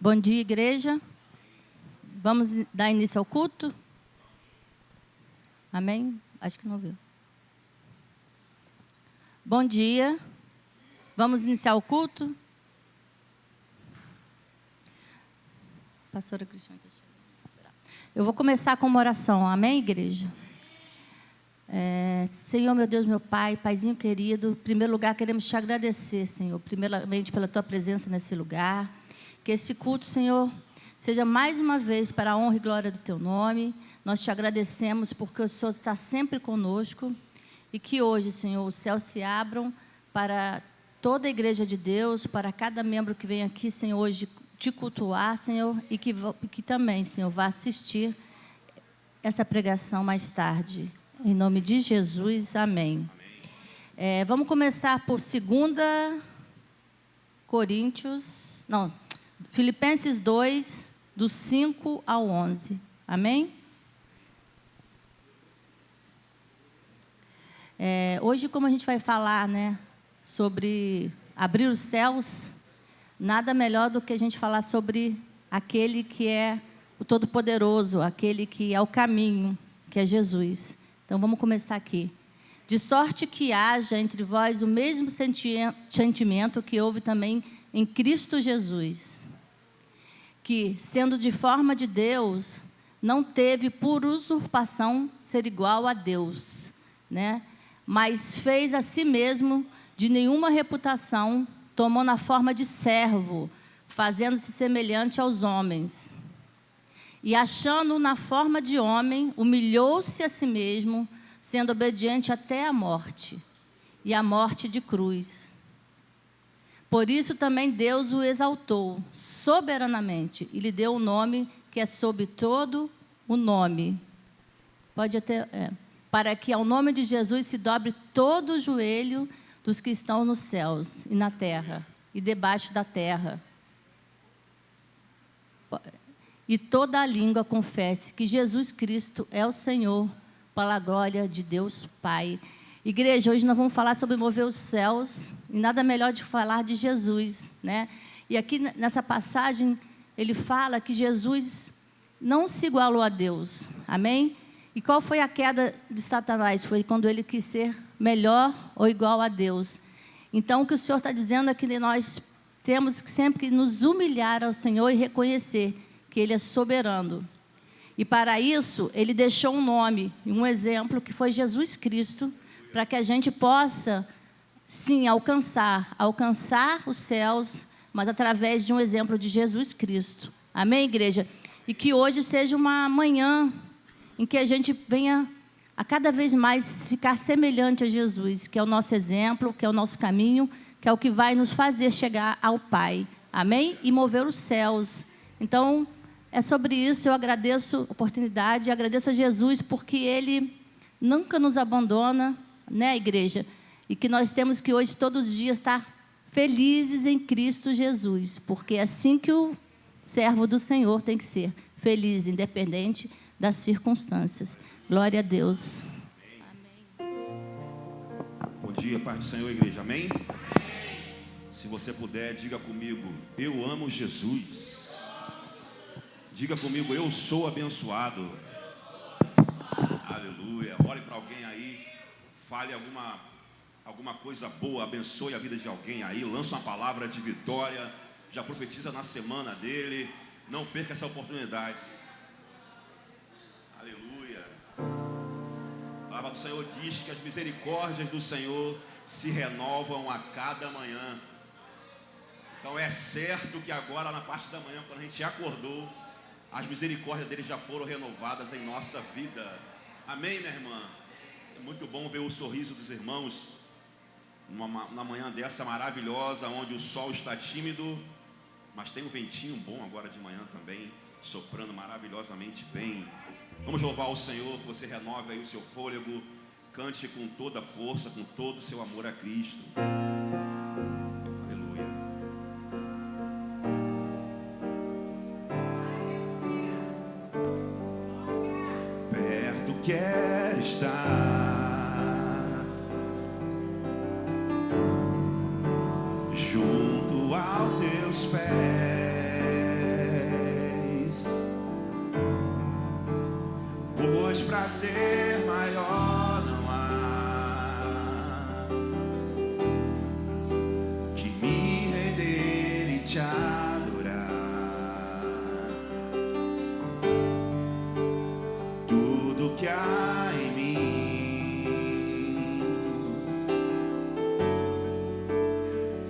Bom dia, igreja. Vamos dar início ao culto? Amém? Acho que não ouviu. Bom dia. Vamos iniciar o culto? Pastora Cristiane está chegando. Eu vou começar com uma oração. Amém, igreja? Senhor, meu Deus, meu Pai, Paizinho querido, em primeiro lugar queremos te agradecer, Senhor, primeiramente pela tua presença nesse lugar. Que esse culto, Senhor, seja mais uma vez para a honra e glória do teu nome. Nós te agradecemos porque o Senhor está sempre conosco. E que hoje, Senhor, os céus se abram para toda a igreja de Deus, para cada membro que vem aqui, Senhor, hoje te cultuar, Senhor, e que também, Senhor, vá assistir essa pregação mais tarde. Em nome de Jesus, amém. Vamos começar por 2 Filipenses 2, do 5 ao 11. Amém? Hoje, como a gente vai falar, sobre abrir os céus, nada melhor do que a gente falar sobre aquele que é o Todo-Poderoso, aquele que é o caminho, que é Jesus. Então, vamos começar aqui. De sorte que haja entre vós o mesmo sentimento que houve também em Cristo Jesus, que, sendo de forma de Deus, não teve por usurpação ser igual a Deus, mas fez a si mesmo de nenhuma reputação, tomando a forma de servo, fazendo-se semelhante aos homens. E achando na forma de homem, humilhou-se a si mesmo, sendo obediente até a morte, e a morte de cruz. Por isso também Deus o exaltou soberanamente, e lhe deu um nome que é sobre todo o nome. Para que ao nome de Jesus se dobre todo o joelho dos que estão nos céus, e na terra, e debaixo da terra. E toda a língua confesse que Jesus Cristo é o Senhor, para a glória de Deus Pai. Igreja, hoje nós vamos falar sobre mover os céus, e nada melhor de falar de Jesus, E aqui nessa passagem, ele fala que Jesus não se igualou a Deus, amém? E qual foi a queda de Satanás? Foi quando ele quis ser melhor ou igual a Deus. Então, o que o Senhor está dizendo é que nós temos que sempre nos humilhar ao Senhor e reconhecer que Ele é soberano. E para isso, Ele deixou um nome, um exemplo, que foi Jesus Cristo, para que a gente possa, sim, alcançar os céus, mas através de um exemplo de Jesus Cristo. Amém, igreja? E que hoje seja uma manhã em que a gente venha a cada vez mais ficar semelhante a Jesus, que é o nosso exemplo, que é o nosso caminho, que é o que vai nos fazer chegar ao Pai. Amém? E mover os céus. Então, é sobre isso. Eu agradeço a oportunidade, agradeço a Jesus, porque Ele nunca nos abandona, igreja? E que nós temos que hoje, todos os dias, estar felizes em Cristo Jesus, porque é assim que o servo do Senhor tem que ser, feliz, independente das circunstâncias. Glória a Deus. Amém. Bom dia, Pai do Senhor, igreja. Amém? Se você puder, diga comigo: eu amo Jesus. Diga comigo: eu sou abençoado. Aleluia. Olhe para alguém aí, fale alguma coisa boa, abençoe a vida de alguém aí, lança uma palavra de vitória, já profetiza na semana dele. Não perca essa oportunidade. Aleluia. A palavra do Senhor diz que as misericórdias do Senhor se renovam a cada manhã. Então é certo que agora, na parte da manhã, quando a gente acordou, as misericórdias dele já foram renovadas em nossa vida. Amém, minha irmã? É muito bom ver o sorriso dos irmãos na manhã dessa maravilhosa, onde o sol está tímido, mas tem um ventinho bom agora de manhã também, soprando maravilhosamente bem. Vamos louvar o Senhor, que você renove aí o seu fôlego, cante com toda a força, com todo o seu amor a Cristo. Quero estar junto aos teus pés. prazer maior não há que me render e te adorar. Tudo que há em mim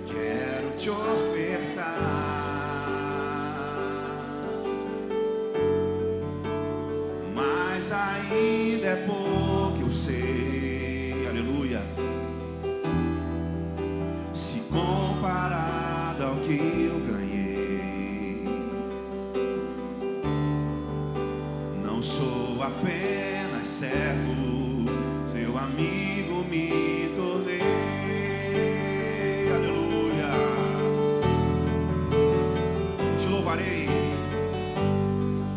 quero te ofertar, mas ainda é pouco, eu sei, aleluia, se comparado ao que eu ganhei. Não sou apenas servo, seu amigo me tornei, aleluia. Te louvarei,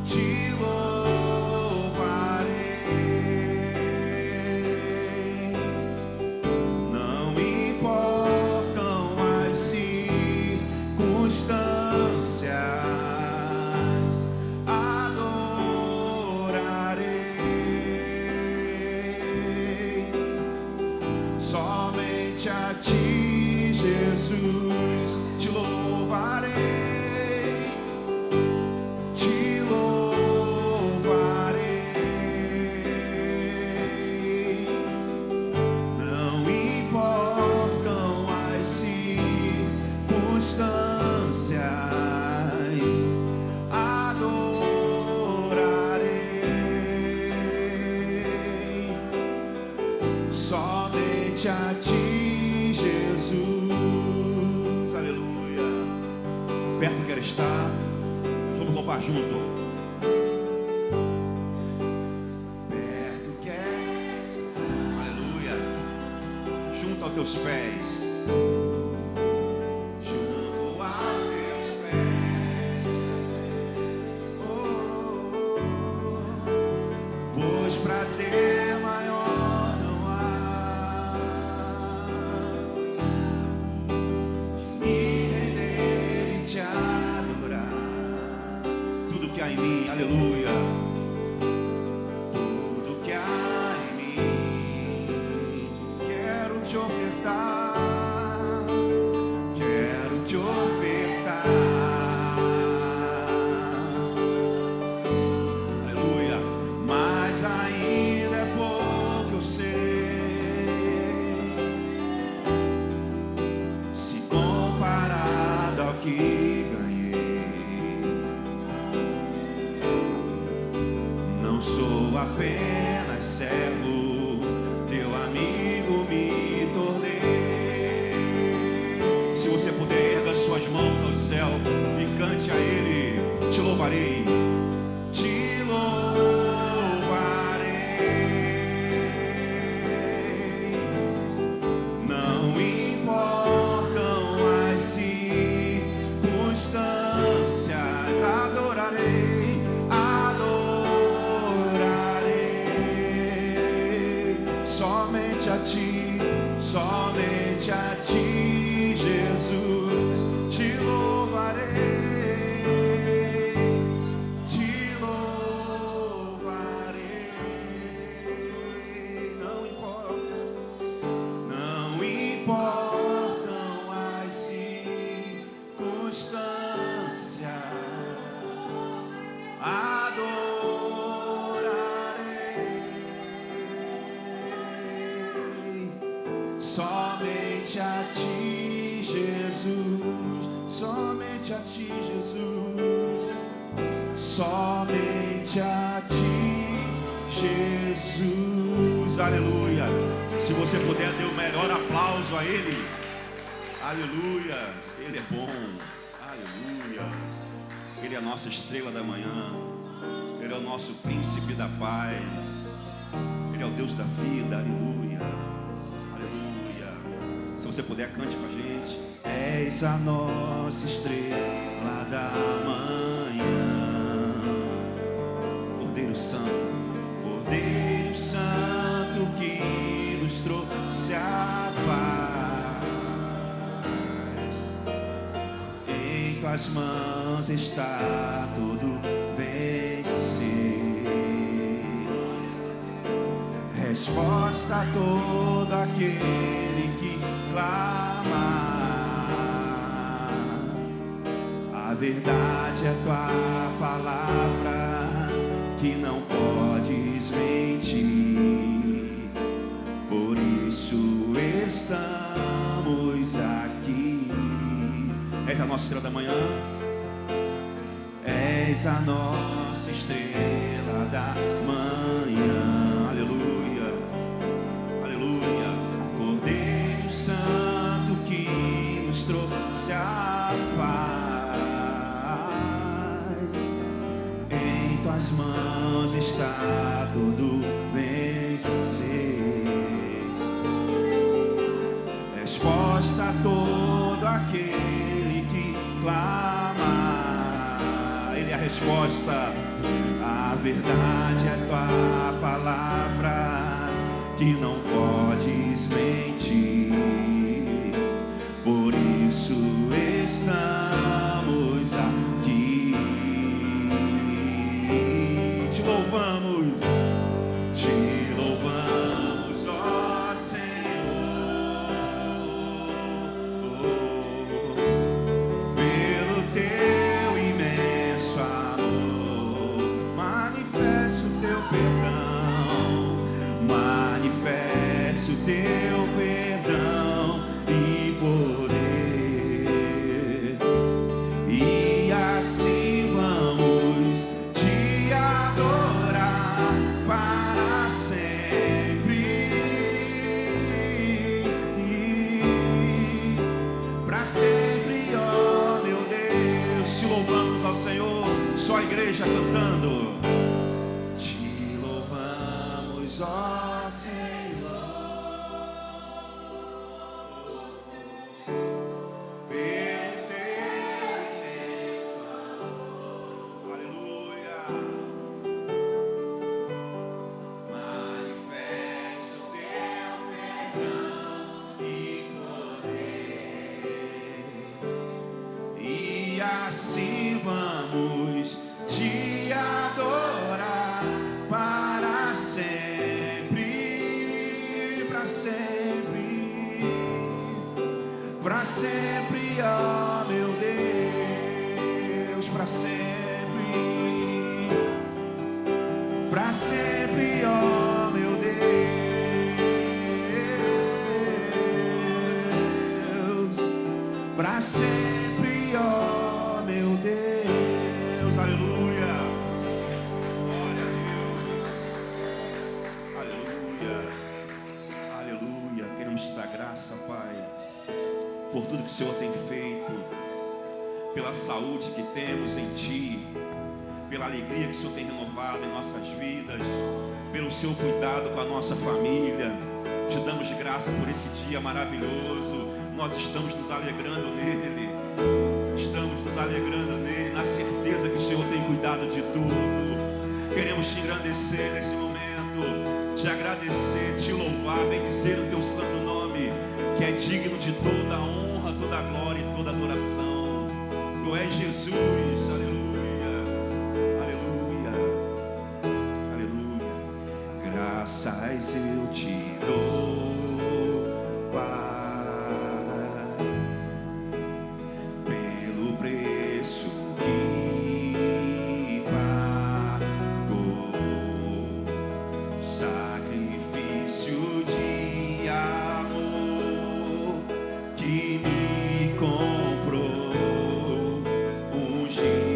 te louvarei. Não importam as circunstâncias, adorarei somente a ti, Jesus. Te louvarei, te louvarei. Não importam as circunstâncias, adorarei somente a ti, Jesus. Aleluia. Perto quero estar. Vamos louvar junto. Perto quero, aleluia, junto aos teus pés, junto aos teus pés, oh, pois prazer maior não há que me render e te adorar. Tudo que há em mim, aleluia, tudo que há em mim quero te ofertar, quero te ofertar, aleluia, mas ainda é pouco, eu sei, se comparado ao que ganhei. Não sou apenas servo, teu amigo me tornei. Se você puder, erga suas mãos ao céu e cante a Ele. Te louvarei, te louvarei. Não importam as circunstâncias, adorarei, adorarei somente a ti, somente a ti, Jesus. Te louvarei, te louvarei. Não importam as circunstâncias, adorarei somente a ti, Jesus. Somente a ti, Jesus. Somente a ti, Jesus. Aleluia. Se você puder, dê o melhor aplauso a Ele. Aleluia. Ele é bom. Aleluia. Ele é a nossa estrela da manhã. Ele é o nosso príncipe da paz. Ele é o Deus da vida. Aleluia. Aleluia. Se você puder, cante com a gente. És a nossa estrela da manhã. Cordeiro Santo. Cordeiro Santo que nos trouxe a paz. Em tuas mãos está tudo vencer. resposta a todo aquele que clama. A verdade é tua palavra, que não podes mentir. Por isso estamos aqui. És a nossa estrela da manhã. És a nossa estrela da manhã. Aleluia, aleluia. Cordeiro Santo que nos trouxe a paz. Em tuas mãos está todo vencer. Resposta a todo aquele que clama. Ele é a resposta. A verdade é tua palavra, que não podes mentir. Por isso estamos aqui. Te louvamos, ó Senhor, pelo teu imenso amor. Manifesta o teu perdão, manifesta o teu perdão e poder. E assim vamos te adorar para sempre. Para sempre, ó meu Deus. Te louvamos, ó Senhor. Só a igreja cantando. Te louvamos, ó Senhor, pelo teu imenso amor. Aleluia. Manifesta o teu perdão e poder. E assim vamos te adorar para sempre, para sempre, para sempre, ó meu Deus, para sempre, ó meu Deus, para sempre, ó meu Deus. Aleluia. Glória a Deus. Aleluia. Aleluia. Queremos te dar graça, Pai, por tudo que o Senhor tem feito, pela saúde que temos em Ti, pela alegria que o Senhor tem renovado em nossas vidas, pelo Seu cuidado com a nossa família. Te damos graça por esse dia maravilhoso. Nós estamos nos alegrando nele. Estamos nos alegrando nele, na certeza que o Senhor tem cuidado de tudo. Queremos te engrandecer nesse momento, te agradecer, te louvar, bendizer o teu santo nome, que é digno de toda a honra, toda a glória e toda a adoração. Tu és Jesus, aleluia, aleluia, aleluia. Graças eu te dou, Pai, pelo preço que pagou, sacrifício de amor que me comprou, ungiu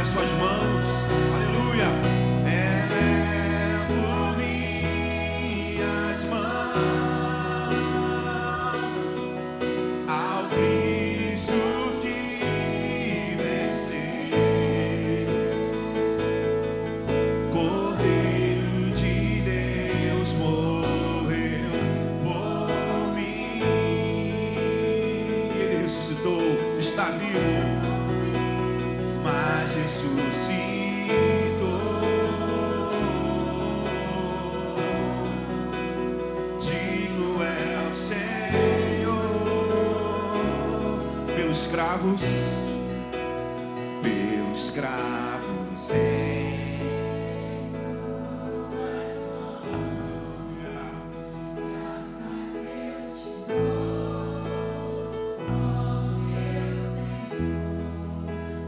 as suas mãos. Aleluia. Elevo minhas mãos ao Cristo que venceu, Cordeiro de Deus morreu por mim. Ele ressuscitou, está vivo, mas ressuscitou. Digno é o Senhor. Pelos escravos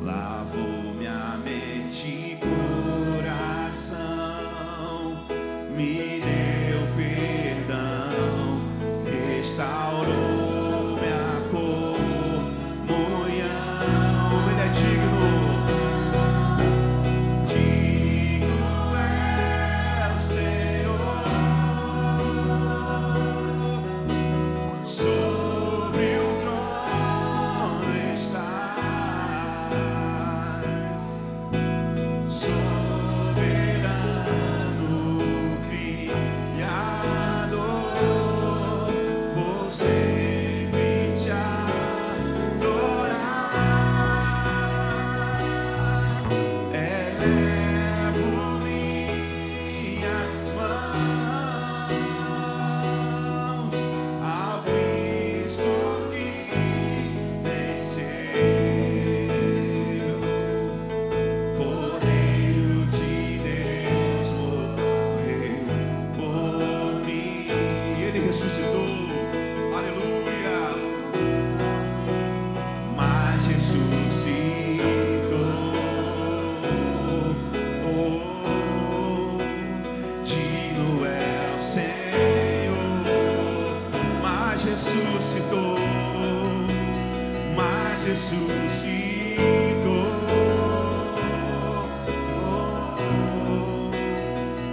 lavou minha mente e coração, me deu perdão, restaurou minha comunhão. Ele é digno. Digno é o Senhor. Sobre o trono estás, soberano Criador. Vou sempre te adorar. Elevo minhas mãos ao Cristo que venceu, Cordeiro de Deus morreu por mim. Ele ressuscitou, aleluia, mas ressuscitou. Digno é o Senhor, mas ressuscitou, mas ressuscitou.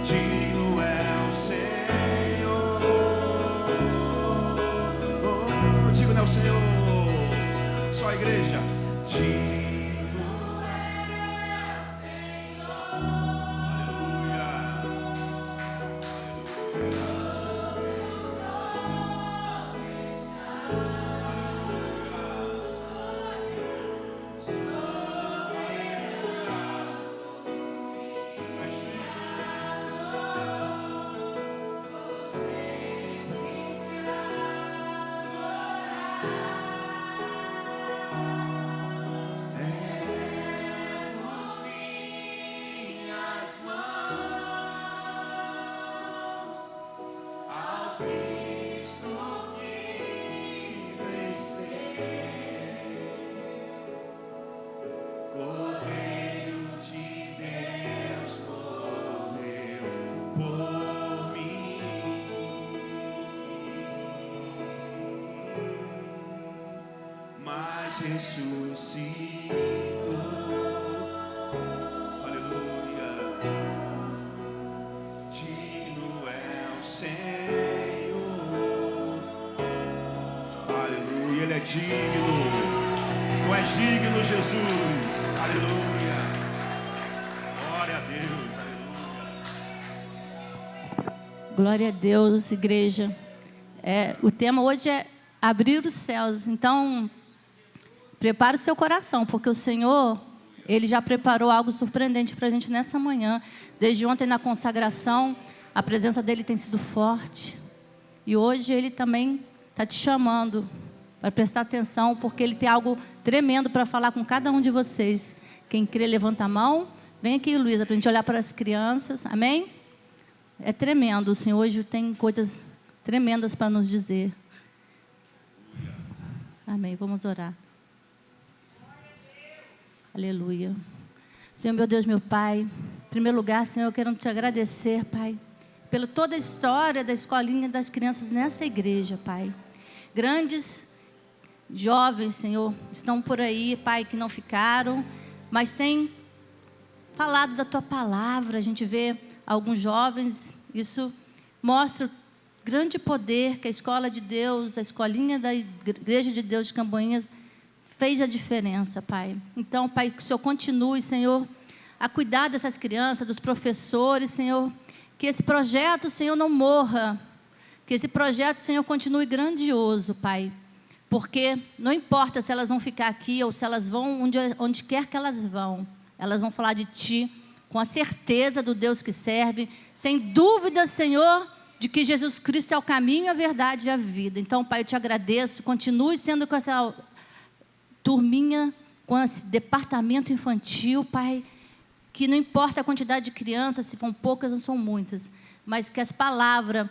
Digno é o Senhor. Digno é o Senhor. Só a igreja. Digno é o Senhor. Aleluia. Minhas mãos ao Cristo que venceu, Cordeiro de Deus morreu por mim, mas ressuscitou. Aleluia. Digno é o Senhor. Aleluia. Ele é digno. Tu és digno, Jesus. Aleluia. Glória a Deus. Aleluia. Glória a Deus, igreja. O tema hoje é abrir os céus. Então, prepare o seu coração, porque o Senhor, Ele já preparou algo surpreendente para a gente nessa manhã. Desde ontem na consagração, a presença dEle tem sido forte. E hoje Ele também está te chamando para prestar atenção, porque Ele tem algo tremendo para falar com cada um de vocês. Quem crê, levanta a mão. Vem aqui, Luísa, para a gente olhar para as crianças. Amém? É tremendo. O Senhor hoje tem coisas tremendas para nos dizer. Amém. Vamos orar. Aleluia. Senhor, meu Deus, meu Pai, em primeiro lugar, Senhor, eu quero te agradecer, Pai, pela toda a história da escolinha das crianças nessa igreja, Pai. Grandes jovens, Senhor, estão por aí, Pai, que não ficaram, mas tem falado da Tua palavra. A gente vê alguns jovens, isso mostra o grande poder que a Escola de Deus, a escolinha da Igreja de Deus de Camboinhas, fez a diferença, Pai. Então, Pai, que o Senhor continue, Senhor, a cuidar dessas crianças, dos professores, Senhor, que esse projeto, Senhor, não morra, que esse projeto, Senhor, continue grandioso, Pai, porque não importa se elas vão ficar aqui ou se elas vão onde quer que elas vão falar de Ti, com a certeza do Deus que serve, sem dúvida, Senhor, de que Jesus Cristo é o caminho, a verdade e a vida. Então, Pai, eu Te agradeço, continue sendo com essa turminha, com esse departamento infantil, Pai, que não importa a quantidade de crianças, se são poucas ou são muitas, mas que as palavras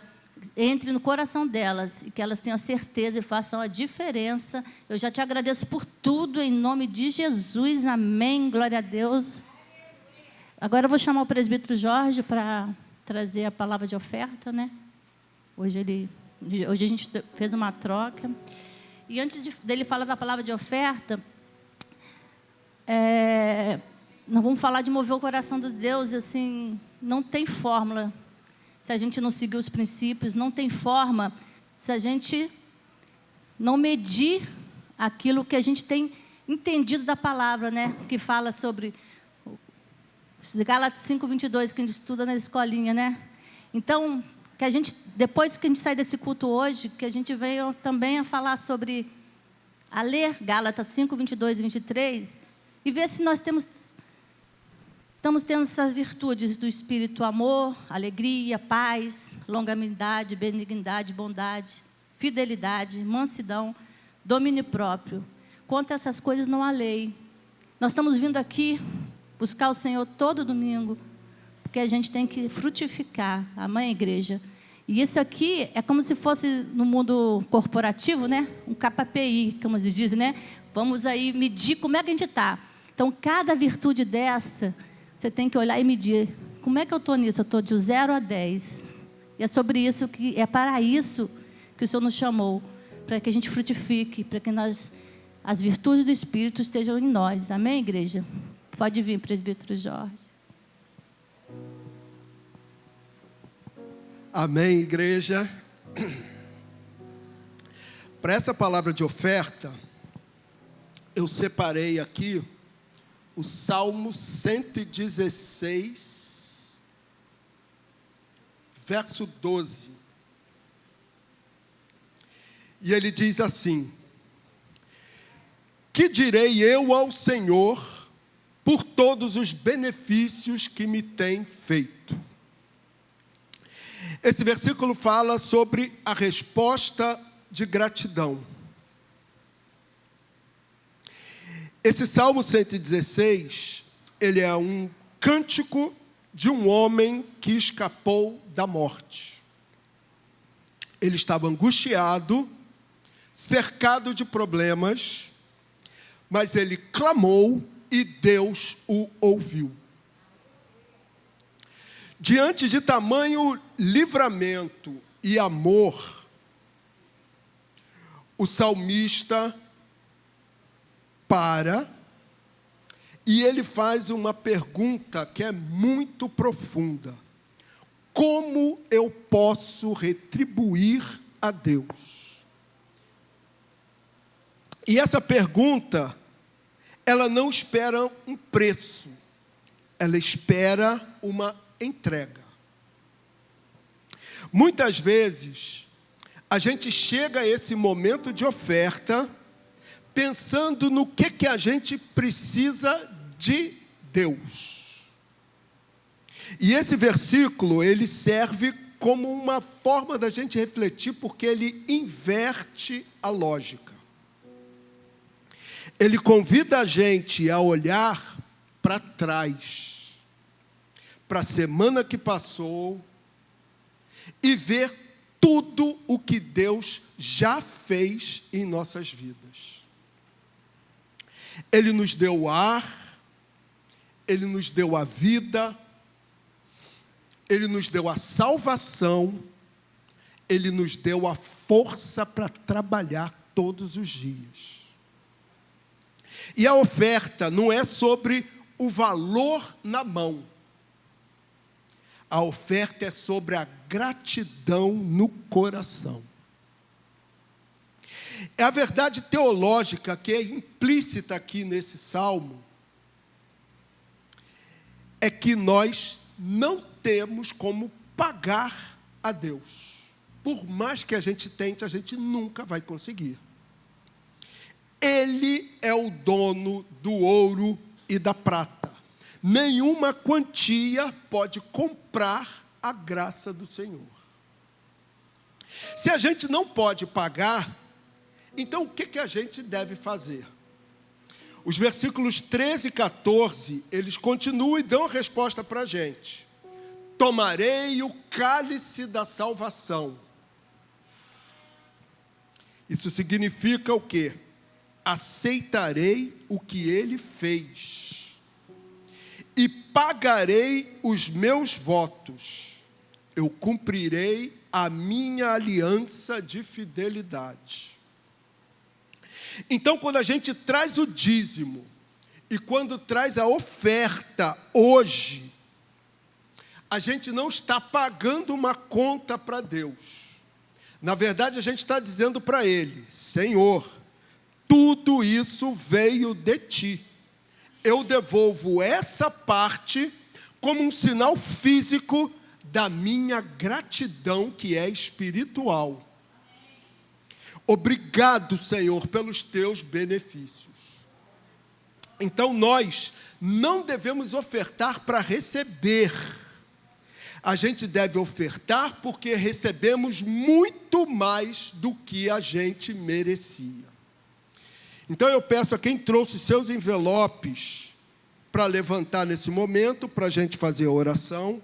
entrem no coração delas e que elas tenham certeza e façam a diferença. Eu já Te agradeço por tudo, em nome de Jesus, amém, glória a Deus. Agora eu vou chamar o presbítero Jorge para trazer a palavra de oferta, né? Hoje a gente fez uma troca. E antes dele falar da palavra de oferta, nós vamos falar de mover o coração de Deus, assim, não tem fórmula. Se a gente não seguir os princípios, não tem forma. Se a gente não medir aquilo que a gente tem entendido da palavra, né? Que fala sobre Gálatas 5:22, que a gente estuda na escolinha, né? Então, que a gente, depois que a gente sai desse culto hoje, que a gente venha também a falar sobre, a ler Gálatas 5:22 e 23, e ver se nós estamos tendo essas virtudes do Espírito: amor, alegria, paz, longanimidade, benignidade, bondade, fidelidade, mansidão, domínio próprio. Quanto a essas coisas não há lei. Nós estamos vindo aqui buscar o Senhor todo domingo, porque a gente tem que frutificar, a mãe igreja. E isso aqui é como se fosse no mundo corporativo, né? Um KPI, como se diz, né? Vamos aí medir como é que a gente está. Então, cada virtude dessa, você tem que olhar e medir. Como é que eu estou nisso? Eu estou de 0 a 10. E é sobre isso, é para isso que o Senhor nos chamou. Para que a gente frutifique, para que as virtudes do Espírito estejam em nós. Amém, igreja? Pode vir, presbítero Jorge. Amém, igreja. Para essa palavra de oferta, eu separei aqui o Salmo 116, verso 12. E ele diz assim: que direi eu ao Senhor por todos os benefícios que me tem feito? Esse versículo fala sobre a resposta de gratidão. Esse Salmo 116, ele é um cântico de um homem que escapou da morte. Ele estava angustiado, cercado de problemas, mas ele clamou e Deus o ouviu. Diante de tamanho livramento e amor, o salmista para e ele faz uma pergunta que é muito profunda: como eu posso retribuir a Deus? E essa pergunta, ela não espera um preço, ela espera uma entrega. Muitas vezes, a gente chega a esse momento de oferta pensando no que a gente precisa de Deus. E esse versículo, ele serve como uma forma da gente refletir, porque ele inverte a lógica. Ele convida a gente a olhar para trás, para a semana que passou, e ver tudo o que Deus já fez em nossas vidas. Ele nos deu o ar, Ele nos deu a vida, Ele nos deu a salvação, Ele nos deu a força para trabalhar todos os dias. E a oferta não é sobre o valor na mão. A oferta é sobre a gratidão no coração. É a verdade teológica que é implícita aqui nesse salmo, é que nós não temos como pagar a Deus. Por mais que a gente tente, a gente nunca vai conseguir. Ele é o dono do ouro e da prata. Nenhuma quantia pode comprar a graça do Senhor. Se a gente não pode pagar, então o que a gente deve fazer? Os versículos 13 e 14, eles continuam e dão a resposta para a gente. Tomarei o cálice da salvação. Isso significa o quê? Aceitarei o que ele fez e pagarei os meus votos. Eu cumprirei a minha aliança de fidelidade. Então, quando a gente traz o dízimo e quando traz a oferta hoje, a gente não está pagando uma conta para Deus. Na verdade, a gente está dizendo para Ele: Senhor, tudo isso veio de Ti. Eu devolvo essa parte como um sinal físico da minha gratidão, que é espiritual. Obrigado, Senhor, pelos teus benefícios. Então, nós não devemos ofertar para receber. A gente deve ofertar porque recebemos muito mais do que a gente merecia. Então, eu peço a quem trouxe seus envelopes para levantar nesse momento, para a gente fazer a oração.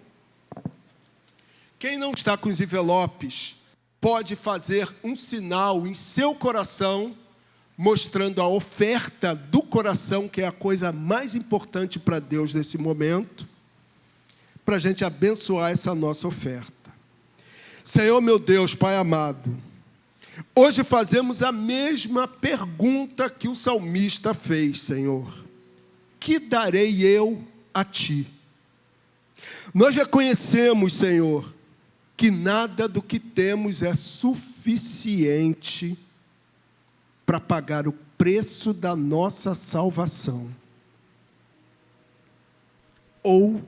Quem não está com os envelopes, pode fazer um sinal em seu coração, mostrando a oferta do coração, que é a coisa mais importante para Deus nesse momento, para a gente abençoar essa nossa oferta. Senhor, meu Deus, Pai amado, hoje fazemos a mesma pergunta que o salmista fez, Senhor. Que darei eu a Ti? Nós reconhecemos, Senhor, que nada do que temos é suficiente para pagar o preço da nossa salvação, ou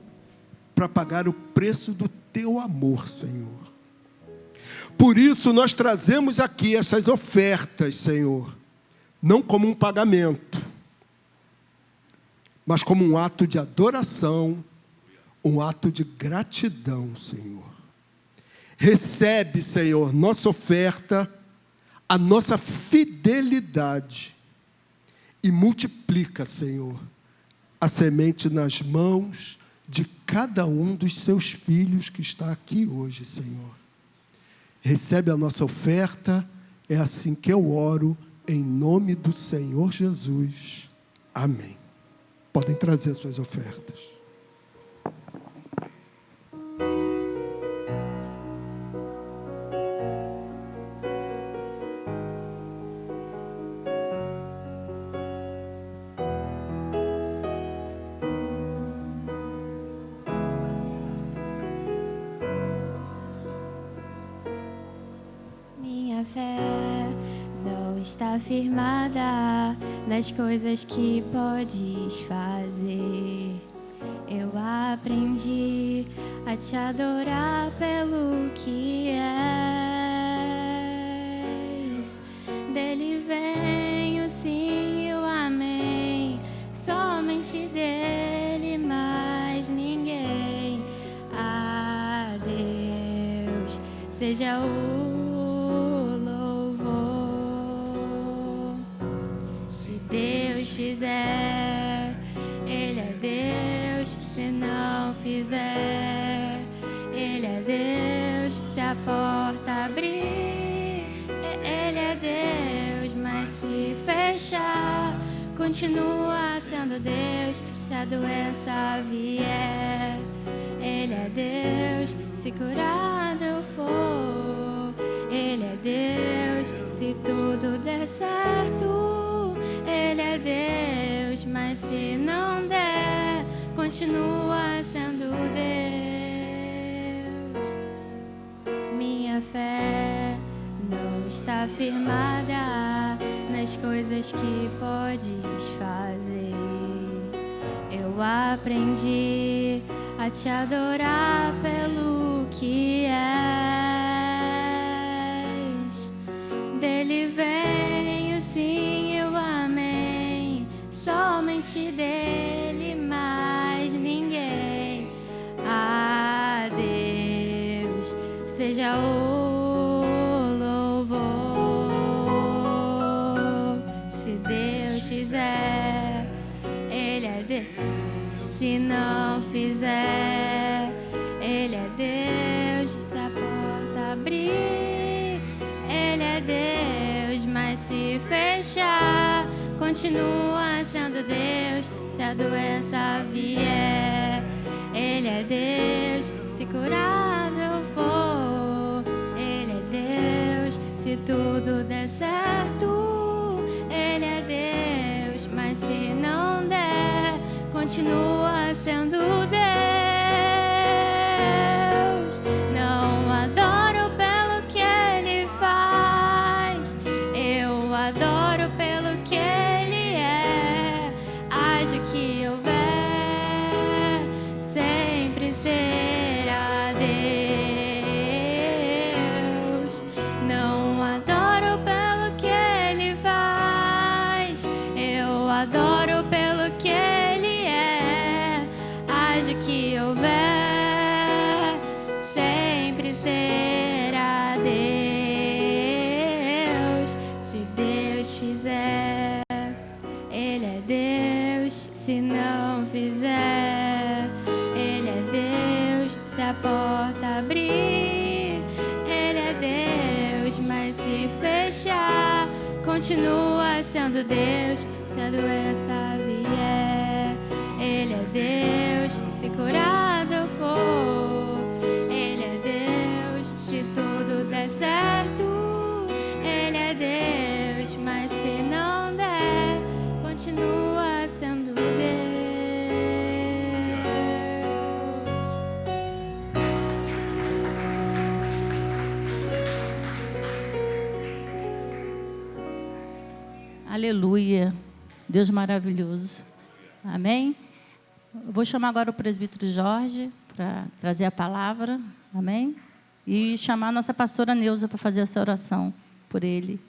para pagar o preço do Teu amor, Senhor. Por isso nós trazemos aqui essas ofertas, Senhor, não como um pagamento, mas como um ato de adoração, um ato de gratidão, Senhor. Recebe, Senhor, nossa oferta, a nossa fidelidade, e multiplica, Senhor, a semente nas mãos de cada um dos seus filhos que está aqui hoje, Senhor. Recebe a nossa oferta, é assim que eu oro, em nome do Senhor Jesus. Amém. Podem trazer suas ofertas. Minha fé não está firmada nas coisas que podes fazer. Eu aprendi a te adorar pelo que és. Dele vem o sim e o amém, somente dele, mais ninguém. A Deus seja o louvor. Se Deus fizer, Ele é Deus. Se não fizer, Ele é Deus. Se a porta abrir, Ele é Deus. Mas se fechar, continua sendo Deus. Se a doença vier, Ele é Deus. Se curado eu for, Ele é Deus. Se tudo der certo, Ele é Deus. Mas se não der, continua sendo Deus. Minha fé não está firmada nas coisas que podes fazer. Eu aprendi a te adorar pelo que és. Dele venho, sim, eu amém. Somente dele, mais ninguém. A Deus seja o louvor. Se Deus fizer, Ele é Deus. Se não fizer, Ele é Deus. Se a porta abrir, Ele é Deus. Mas se fechar, continua sendo Deus. Se a doença vier, Ele é Deus. Se curado eu for, Ele é Deus. Se tudo der certo, Ele é Deus. Mas se não der, continua sendo Deus. Não adoro pelo que Ele faz, eu adoro pelo que Ele é. Haja o que houver, sempre será Deus. Não adoro pelo que Ele faz, eu adoro pelo que Ele é. Haja o que houver, sempre será Deus. Se Deus fizer, Ele é Deus. Se não fizer, Ele é Deus. Se a porta abrir, Ele é Deus. Mas se fechar, continua sendo Deus. Se a doença vier, Ele é Deus. Se curado eu for, Ele é Deus. Se tudo der certo, Ele é Deus. Mas se não der, continua sendo Deus. Aleluia. Deus maravilhoso. Amém? Eu vou chamar agora o presbítero Jorge para trazer a palavra. Amém? E chamar a nossa pastora Neuza para fazer essa oração por ele.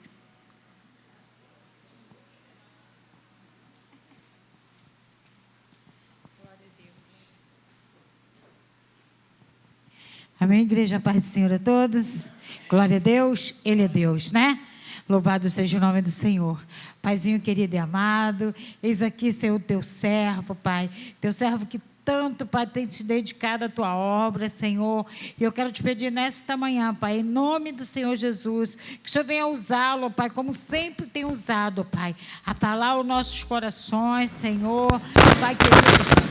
Amém, igreja, paz do Senhor a todos. Glória a Deus, Ele é Deus, né? Louvado seja o nome do Senhor. Paizinho querido e amado, eis aqui, Senhor, teu servo, Pai. Teu servo que tanto, Pai, tem te dedicado à tua obra, Senhor. E eu quero te pedir nesta manhã, Pai, em nome do Senhor Jesus, que o Senhor venha usá-lo, Pai, como sempre tem usado, Pai, a falar aos nossos corações, Senhor. Pai querido,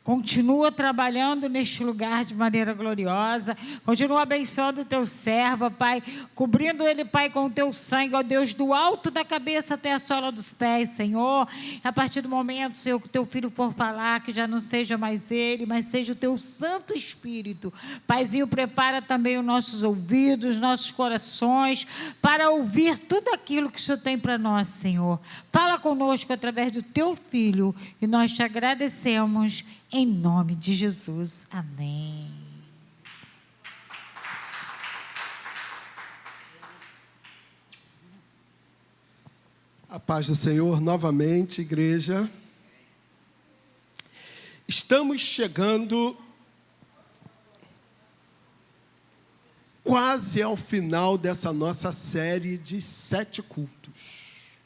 continua trabalhando neste lugar de maneira gloriosa. Continua abençoando o teu servo, Pai. Cobrindo ele, Pai, com o teu sangue, ó Deus, do alto da cabeça até a sola dos pés, Senhor. A partir do momento, Senhor, que o teu filho for falar, que já não seja mais ele, mas seja o teu Santo Espírito. Paizinho, prepara também os nossos ouvidos, nossos corações, para ouvir tudo aquilo que o Senhor tem para nós, Senhor. Fala conosco através do teu filho e nós te agradecemos. Em nome de Jesus. Amém. A paz do Senhor novamente, igreja. Estamos chegando quase ao final dessa nossa série de 7 cultos.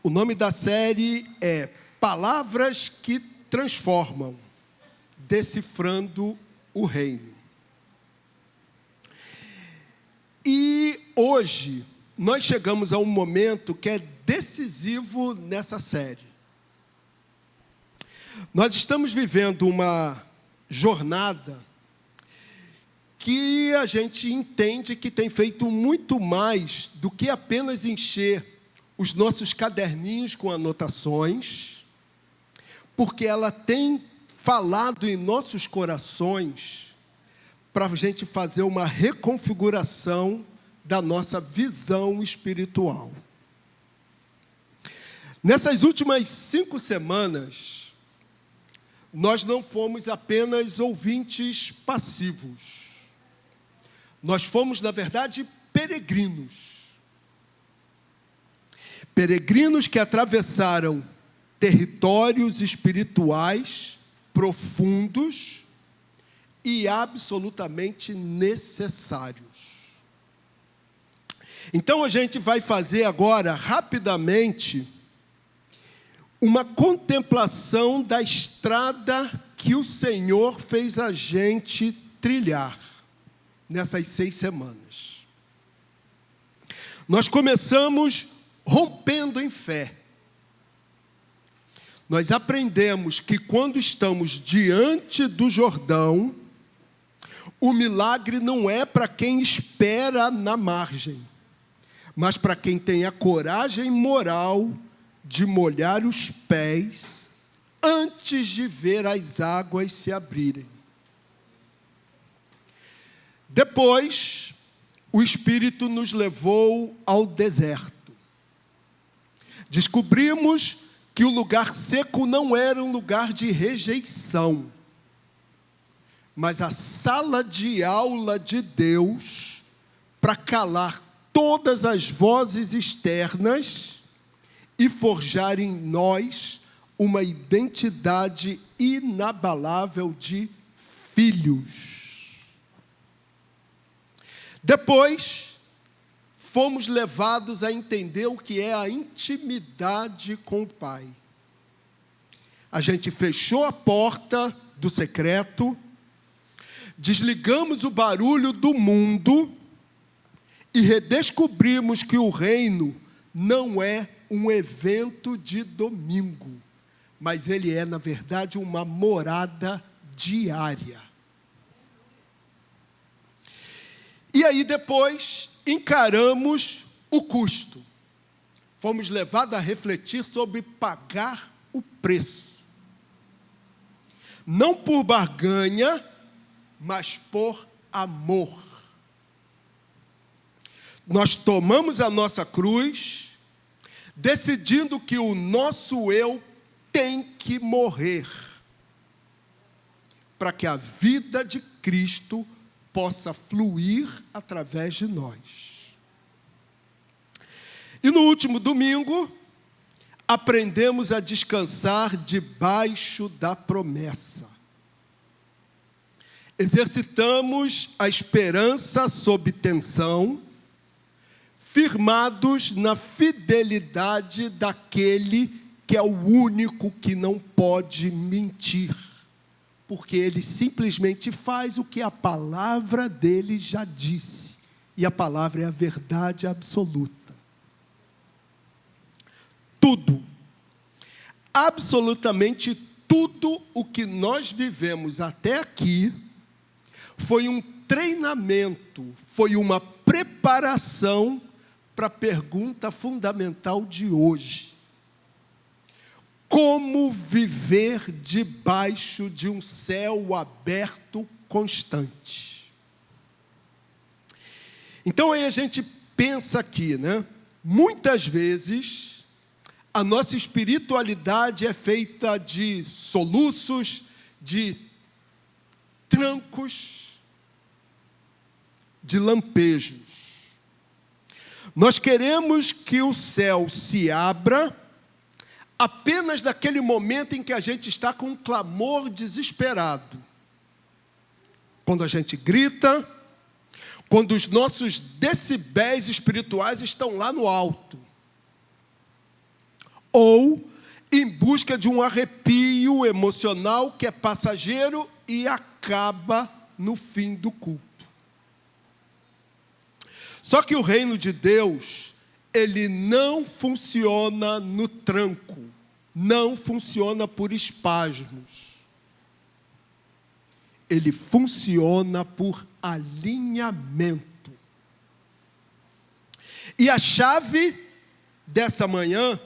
O nome da série é Palavras que Transformam, Decifrando o Reino. E hoje nós chegamos a um momento que é decisivo nessa série. Nós estamos vivendo uma jornada que a gente entende que tem feito muito mais do que apenas encher os nossos caderninhos com anotações porque ela tem falado em nossos corações para a gente fazer uma reconfiguração da nossa visão espiritual. Nessas últimas 5 semanas, nós não fomos apenas ouvintes passivos. Nós fomos, na verdade, peregrinos. Peregrinos que atravessaram territórios espirituais profundos e absolutamente necessários. Então a gente vai fazer agora, rapidamente, uma contemplação da estrada que o Senhor fez a gente trilhar nessas 6 semanas. Nós começamos rompendo em fé. Nós aprendemos que quando estamos diante do Jordão, o milagre não é para quem espera na margem, mas para quem tem a coragem moral de molhar os pés antes de ver as águas se abrirem. Depois, o Espírito nos levou ao deserto. Descobrimos que o lugar seco não era um lugar de rejeição, mas a sala de aula de Deus para calar todas as vozes externas e forjar em nós uma identidade inabalável de filhos. Depois, fomos levados a entender o que é a intimidade com o Pai. A gente fechou a porta do secreto, desligamos o barulho do mundo e redescobrimos que o reino não é um evento de domingo, mas ele é, na verdade, uma morada diária. E aí depois encaramos o custo. Fomos levados a refletir sobre pagar o preço. Não por barganha, mas por amor. Nós tomamos a nossa cruz, decidindo que o nosso eu tem que morrer, para que a vida de Cristo possa fluir através de nós. E no último domingo, aprendemos a descansar debaixo da promessa. Exercitamos a esperança sob tensão, firmados na fidelidade daquele que é o único que não pode mentir, porque ele simplesmente faz o que a palavra dele já disse, e a palavra é a verdade absoluta. Tudo, absolutamente tudo o que nós vivemos até aqui, foi um treinamento, foi uma preparação para a pergunta fundamental de hoje: como viver debaixo de um céu aberto constante? Então aí a gente pensa aqui, né? Muitas vezes a nossa espiritualidade é feita de soluços, de trancos, de lampejos. Nós queremos que o céu se abra apenas naquele momento em que a gente está com um clamor desesperado. Quando a gente grita, quando os nossos decibéis espirituais estão lá no alto. Ou em busca de um arrepio emocional que é passageiro e acaba no fim do culto. Só que o reino de Deus, ele não funciona no tranco, não funciona por espasmos. Ele funciona por alinhamento. E a chave dessa manhã,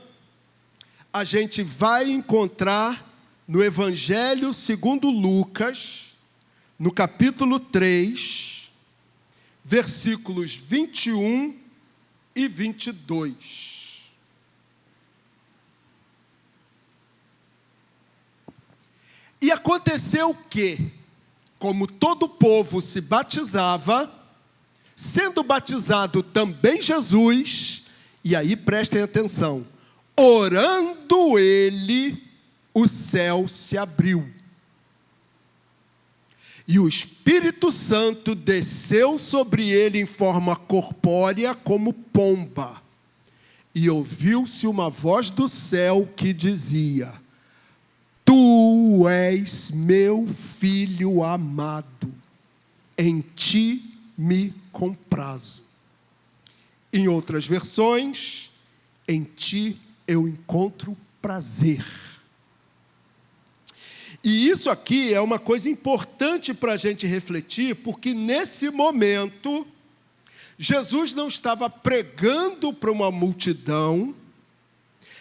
a gente vai encontrar no Evangelho segundo Lucas, no capítulo 3, versículos 21 e 22. E aconteceu que, como todo o povo se batizava, sendo batizado também Jesus, e aí prestem atenção, orando ele, o céu se abriu. E o Espírito Santo desceu sobre ele em forma corpórea como pomba. E ouviu-se uma voz do céu que dizia: Tu és meu filho amado, em ti me comprazo. Em outras versões, em ti eu encontro prazer. E isso aqui é uma coisa importante para a gente refletir, porque nesse momento, Jesus não estava pregando para uma multidão,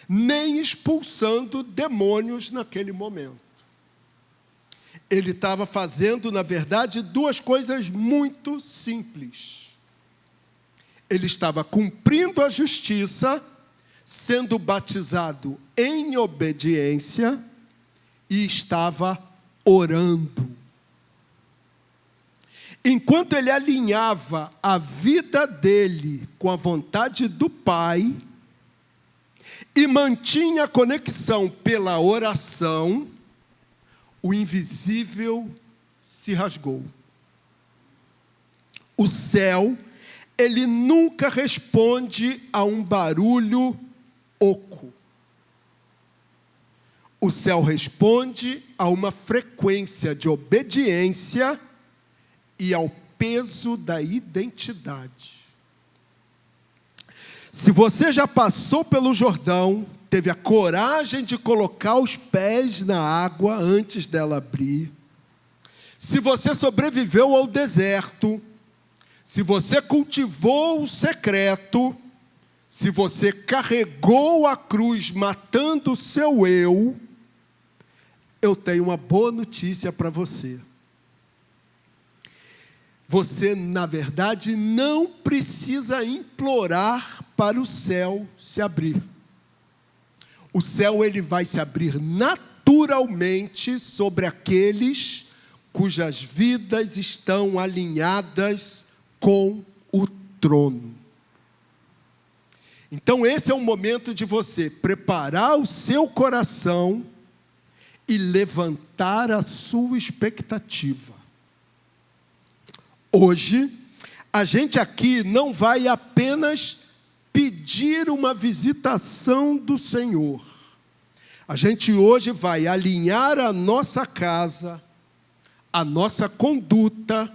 nem expulsando demônios naquele momento. Ele estava fazendo, na verdade, duas coisas muito simples. Ele estava cumprindo a justiça, sendo batizado em obediência, e estava orando. Enquanto ele alinhava a vida dele com a vontade do Pai e mantinha a conexão pela oração, o invisível se rasgou. O céu, ele nunca responde a um barulho oco. O céu responde a uma frequência de obediência e ao peso da identidade. Se você já passou pelo Jordão, teve a coragem de colocar os pés na água antes dela abrir, se você sobreviveu ao deserto, se você cultivou o secreto, se você carregou a cruz matando o seu eu tenho uma boa notícia para você. Você, na verdade, não precisa implorar para o céu se abrir. O céu ele vai se abrir naturalmente sobre aqueles cujas vidas estão alinhadas com o trono. Então esse é o momento de você preparar o seu coração e levantar a sua expectativa. Hoje, a gente aqui não vai apenas pedir uma visitação do Senhor. A gente hoje vai alinhar a nossa casa, a nossa conduta,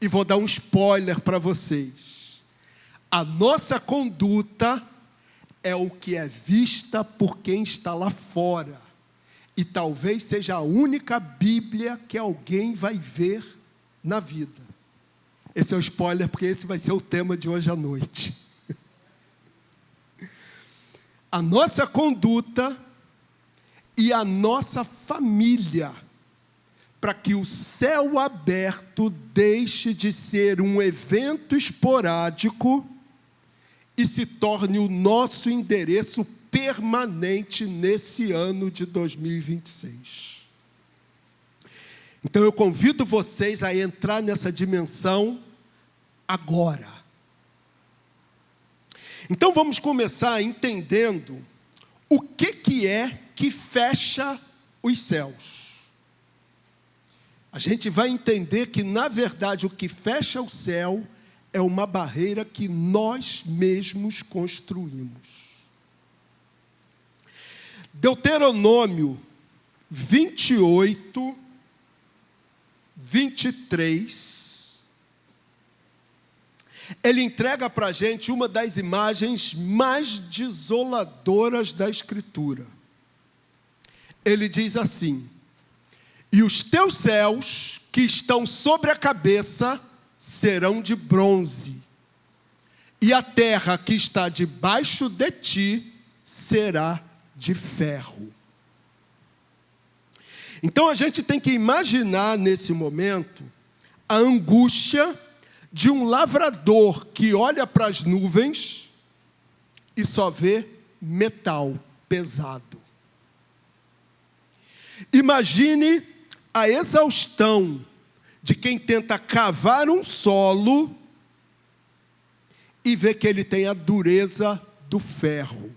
e vou dar um spoiler para vocês. A nossa conduta é o que é vista por quem está lá fora. E talvez seja a única Bíblia que alguém vai ver na vida. Esse é o spoiler, porque esse vai ser o tema de hoje à noite. A nossa conduta e a nossa família, para que o céu aberto deixe de ser um evento esporádico e se torne o nosso endereço permanente nesse ano de 2026. Então eu convido vocês a entrar nessa dimensão agora. Então vamos começar entendendo o que é que fecha os céus. A gente vai entender que, na verdade, o que fecha o céu é uma barreira que nós mesmos construímos. Deuteronômio 28, 23, ele entrega para a gente uma das imagens mais desoladoras da Escritura. Ele diz assim: e os teus céus que estão sobre a cabeça serão de bronze, e a terra que está debaixo de ti será de ferro. Então a gente tem que imaginar nesse momento a angústia de um lavrador que olha para as nuvens e só vê metal pesado. Imagine a exaustão de quem tenta cavar um solo e vê que ele tem a dureza do ferro.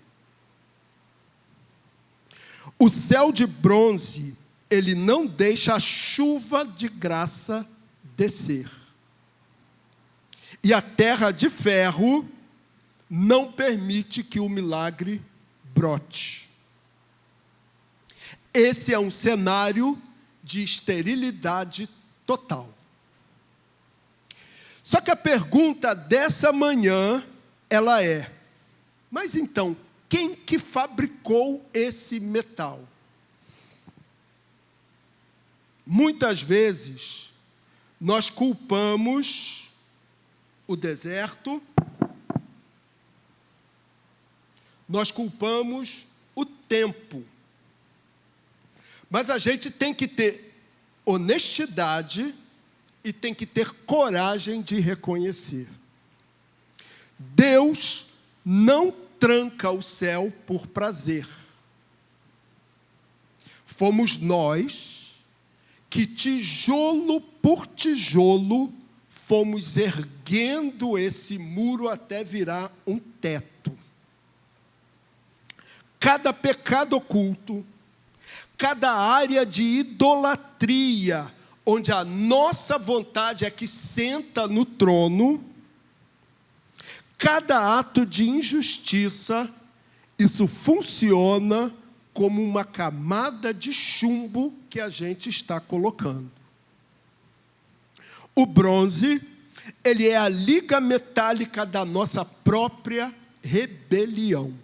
O céu de bronze, ele não deixa a chuva de graça descer. E a terra de ferro não permite que o milagre brote. Esse é um cenário de esterilidade total. Só que a pergunta dessa manhã, ela é: mas então, quem que fabricou esse metal? Muitas vezes, nós culpamos o deserto, nós culpamos o tempo. Mas a gente tem que ter honestidade e tem que ter coragem de reconhecer. Deus não tranca o céu por prazer. Fomos nós que, tijolo por tijolo, fomos erguendo esse muro até virar um teto. Cada pecado oculto, cada área de idolatria, onde a nossa vontade é que senta no trono, cada ato de injustiça, isso funciona como uma camada de chumbo que a gente está colocando. O bronze, ele é a liga metálica da nossa própria rebelião.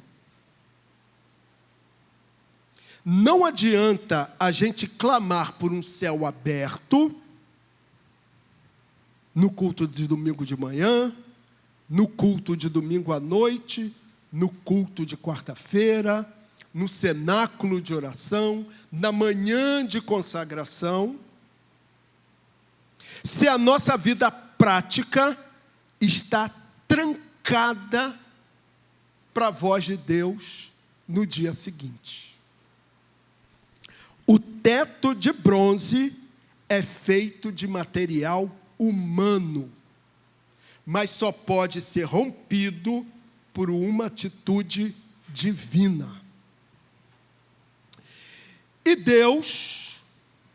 Não adianta a gente clamar por um céu aberto no culto de domingo de manhã, no culto de domingo à noite, no culto de quarta-feira, no cenáculo de oração, na manhã de consagração, se a nossa vida prática está trancada para a voz de Deus no dia seguinte. O teto de bronze é feito de material humano, mas só pode ser rompido por uma atitude divina. E Deus,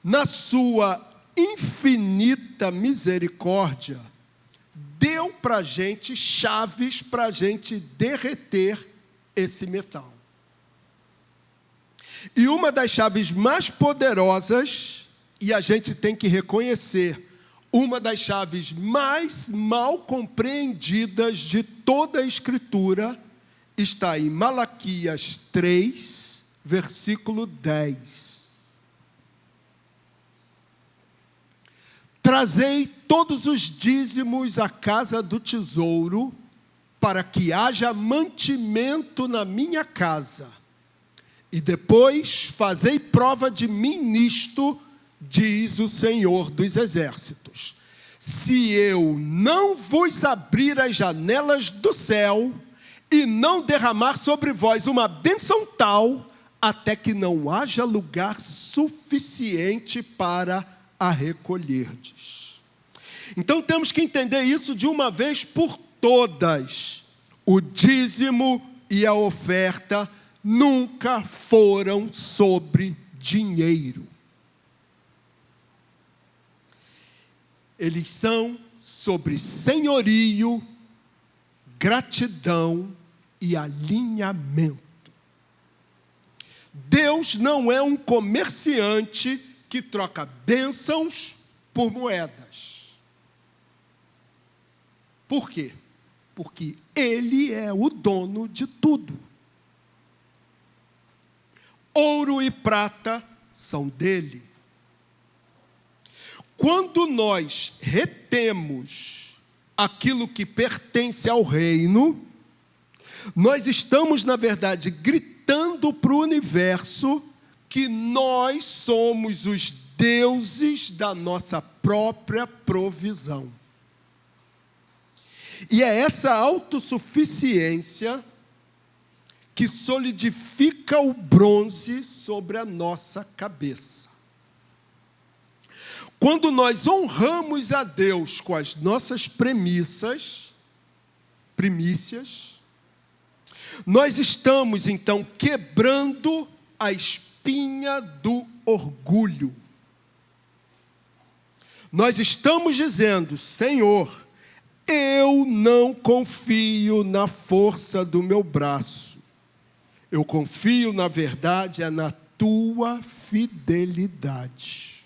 na sua infinita misericórdia, deu para a gente chaves para a gente derreter esse metal. E uma das chaves mais poderosas, e a gente tem que reconhecer, uma das chaves mais mal compreendidas de toda a Escritura, está em Malaquias 3, versículo 10. Trazei todos os dízimos à casa do tesouro, para que haja mantimento na minha casa. E depois fazei prova de mim nisto, diz o Senhor dos Exércitos. Se eu não vos abrir as janelas do céu e não derramar sobre vós uma bênção tal, até que não haja lugar suficiente para a recolherdes. Então temos que entender isso de uma vez por todas. O dízimo e a oferta nunca foram sobre dinheiro. Eles são sobre senhorio, gratidão e alinhamento. Deus não é um comerciante que troca bênçãos por moedas. Por quê? Porque Ele é o dono de tudo. Ouro e prata são dele. Quando nós retemos aquilo que pertence ao reino, nós estamos, na verdade, gritando para o universo que nós somos os deuses da nossa própria provisão. E é essa autossuficiência que solidifica o bronze sobre a nossa cabeça. Quando nós honramos a Deus com as nossas primícias, nós estamos, então, quebrando a espinha do orgulho. Nós estamos dizendo: Senhor, eu não confio na força do meu braço. Eu confio, na verdade, na tua fidelidade.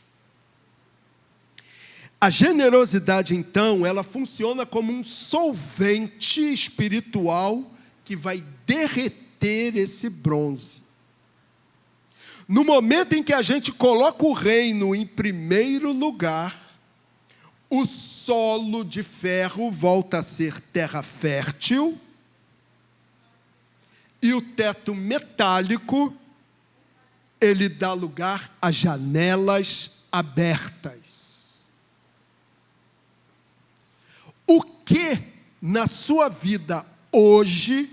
A generosidade, então, ela funciona como um solvente espiritual que vai derreter esse bronze. No momento em que a gente coloca o reino em primeiro lugar, o solo de ferro volta a ser terra fértil e o teto metálico, ele dá lugar a janelas abertas. O que na sua vida hoje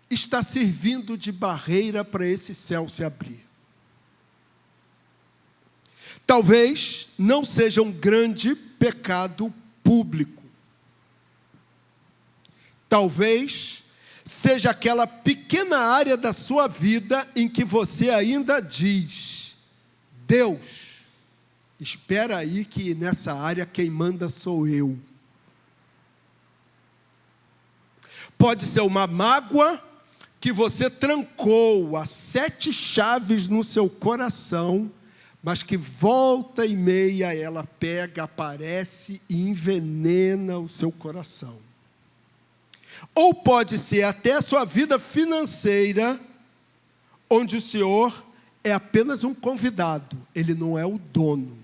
está servindo de barreira para esse céu se abrir? Talvez não seja um grande pecado público. Talvez seja aquela pequena área da sua vida em que você ainda diz: Deus, espera aí que nessa área quem manda sou eu. Pode ser uma mágoa que você trancou as 7 chaves no seu coração, mas que volta e meia ela pega, aparece e envenena o seu coração. Ou pode ser até a sua vida financeira, onde o Senhor é apenas um convidado, Ele não é o dono.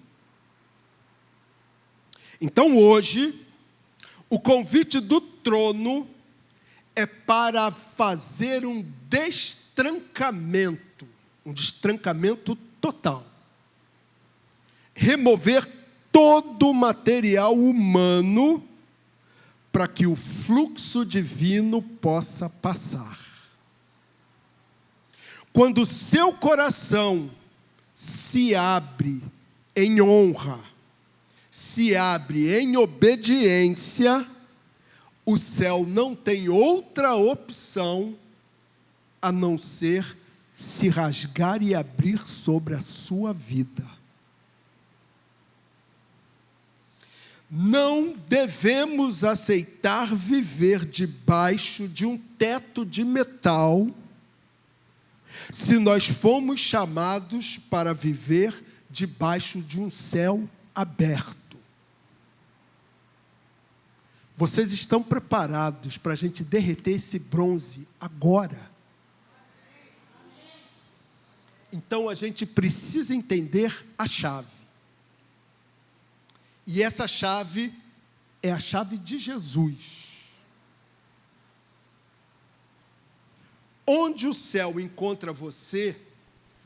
Então hoje, o convite do trono é para fazer um destrancamento total. Remover todo o material humano para que o fluxo divino possa passar. Quando o seu coração se abre em honra, se abre em obediência, o céu não tem outra opção a não ser se rasgar e abrir sobre a sua vida. Não devemos aceitar viver debaixo de um teto de metal, se nós fomos chamados para viver debaixo de um céu aberto. Vocês estão preparados para a gente derreter esse bronze agora? Então a gente precisa entender a chave. E essa chave é a chave de Jesus. Onde o céu encontra você,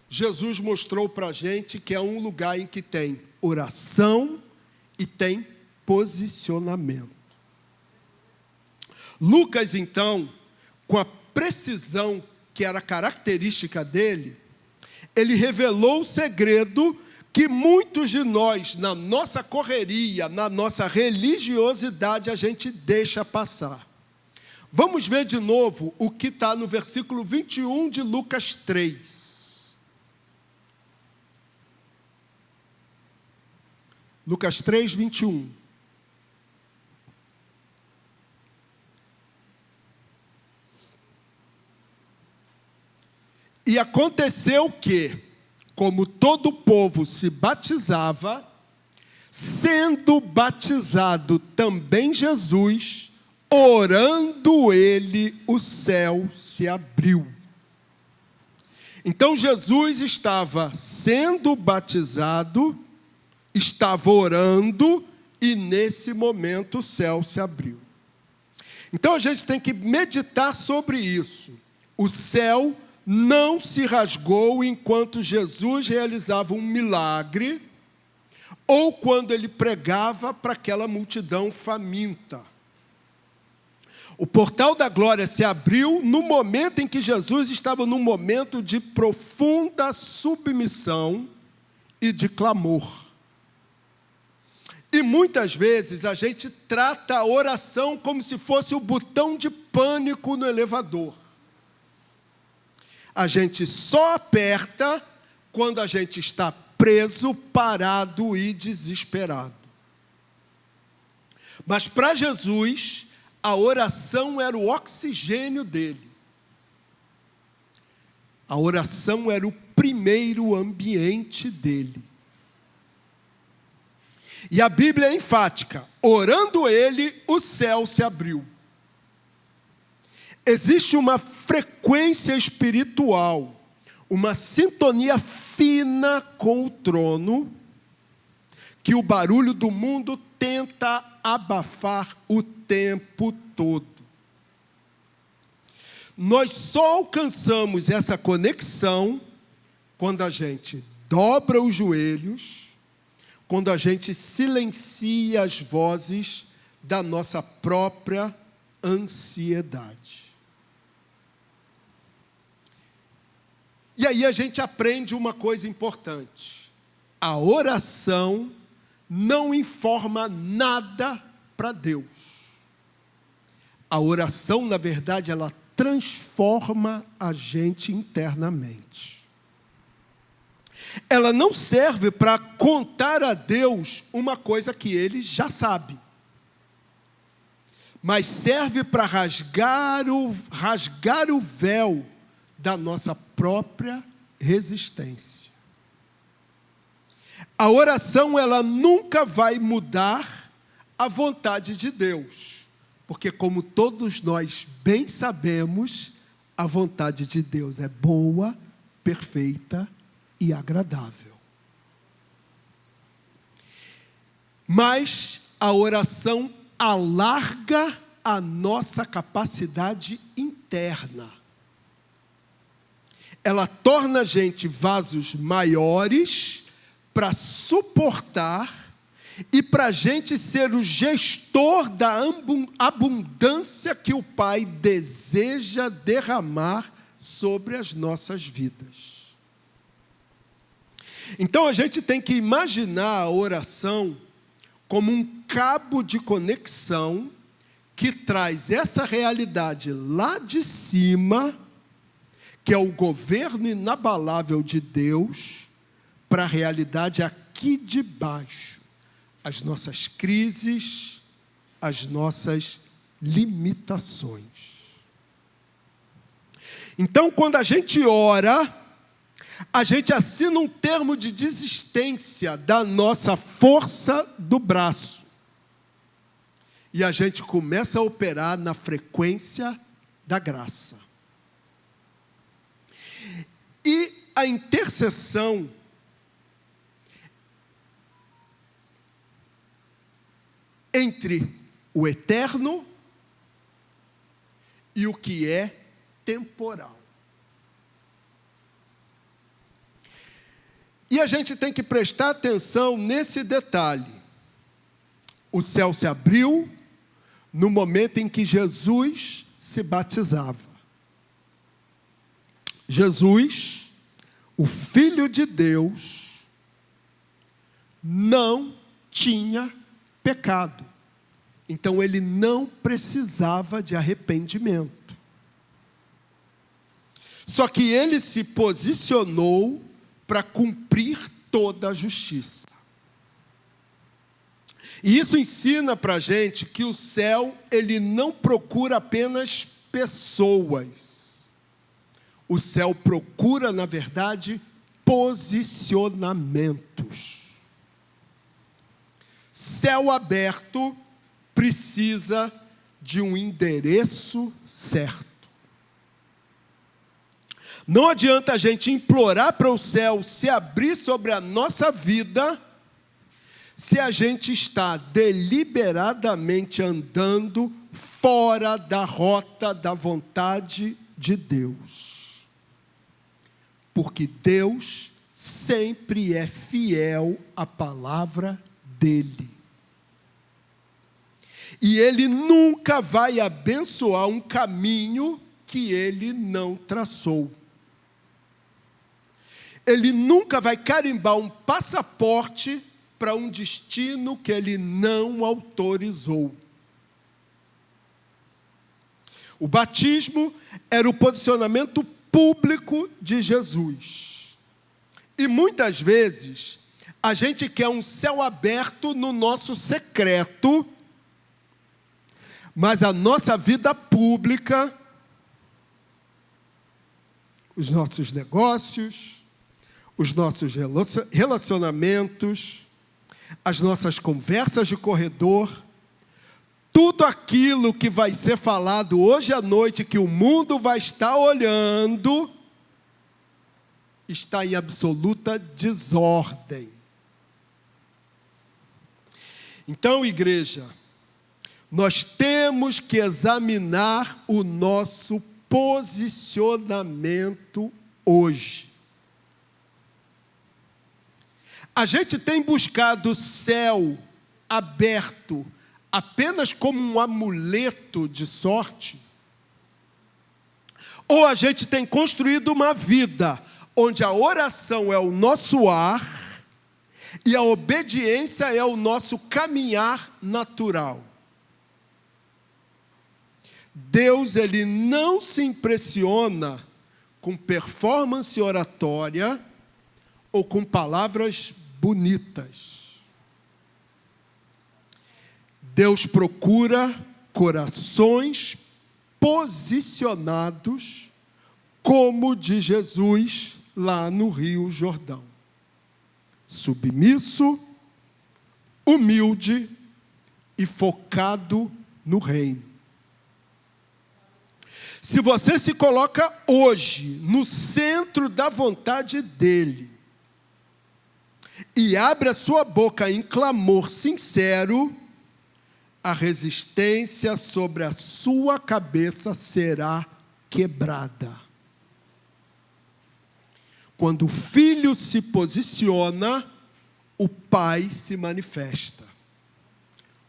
Jesus mostrou para a gente que é um lugar em que tem oração e tem posicionamento. Lucas, então, com a precisão que era característica dele, ele revelou o segredo que muitos de nós, na nossa correria, na nossa religiosidade, a gente deixa passar. Vamos ver de novo o que está no versículo 21 de Lucas 3. Lucas 3, 21. E aconteceu que, como todo o povo se batizava, sendo batizado também Jesus, orando ele, o céu se abriu. Então Jesus estava sendo batizado, estava orando, e nesse momento o céu se abriu. Então a gente tem que meditar sobre isso. O céu não se rasgou enquanto Jesus realizava um milagre ou quando ele pregava para aquela multidão faminta. O portal da glória se abriu no momento em que Jesus estava num momento de profunda submissão e de clamor. E muitas vezes a gente trata a oração como se fosse o botão de pânico no elevador. A gente só aperta quando a gente está preso, parado e desesperado. Mas para Jesus, a oração era o oxigênio dele. A oração era o primeiro ambiente dele. E a Bíblia é enfática. Orando ele, o céu se abriu. Existe uma frequência espiritual, uma sintonia fina com o trono, que o barulho do mundo tenta abafar o tempo todo. Nós só alcançamos essa conexão quando a gente dobra os joelhos, quando a gente silencia as vozes da nossa própria ansiedade. E aí a gente aprende uma coisa importante. A oração não informa nada para Deus. A oração, na verdade, ela transforma a gente internamente. Ela não serve para contar a Deus uma coisa que Ele já sabe, mas serve para rasgar o véu da nossa própria resistência. A oração, ela nunca vai mudar a vontade de Deus, porque como todos nós bem sabemos, a vontade de Deus é boa, perfeita e agradável. Mas a oração alarga a nossa capacidade interna. Ela torna a gente vasos maiores para suportar e para a gente ser o gestor da abundância que o Pai deseja derramar sobre as nossas vidas. Então a gente tem que imaginar a oração como um cabo de conexão que traz essa realidade lá de cima, que é o governo inabalável de Deus, para a realidade aqui de baixo. As nossas crises, as nossas limitações. Então, quando a gente ora, a gente assina um termo de desistência da nossa força do braço. E a gente começa a operar na frequência da graça. E a intercessão entre o eterno e o que é temporal. E a gente tem que prestar atenção nesse detalhe. O céu se abriu no momento em que Jesus se batizava. Jesus, o Filho de Deus, não tinha pecado. Então ele não precisava de arrependimento. Só que ele se posicionou para cumprir toda a justiça. E isso ensina para a gente que o céu, ele não procura apenas pessoas. O céu procura, na verdade, posicionamentos. Céu aberto precisa de um endereço certo. Não adianta a gente implorar para o céu se abrir sobre a nossa vida se a gente está deliberadamente andando fora da rota da vontade de Deus. porque Deus sempre é fiel à palavra dele. E ele nunca vai abençoar um caminho que ele não traçou. Ele nunca vai carimbar um passaporte para um destino que ele não autorizou. O batismo era o posicionamento público de Jesus. E muitas vezes a gente quer um céu aberto no nosso secreto, mas a nossa vida pública, os nossos negócios, os nossos relacionamentos, as nossas conversas de corredor, tudo aquilo que vai ser falado hoje à noite, que o mundo vai estar olhando, está em absoluta desordem. Então, igreja, nós temos que examinar o nosso posicionamento hoje. A gente tem buscado o céu aberto apenas como um amuleto de sorte? Ou a gente tem construído uma vida onde a oração é o nosso ar e a obediência é o nosso caminhar natural? Deus, ele não se impressiona com performance oratória ou com palavras bonitas. Deus procura corações posicionados como o de Jesus lá no Rio Jordão. Submisso, humilde e focado no reino. Se você se coloca hoje no centro da vontade dele e abre a sua boca em clamor sincero, a resistência sobre a sua cabeça será quebrada. Quando o filho se posiciona, o pai se manifesta.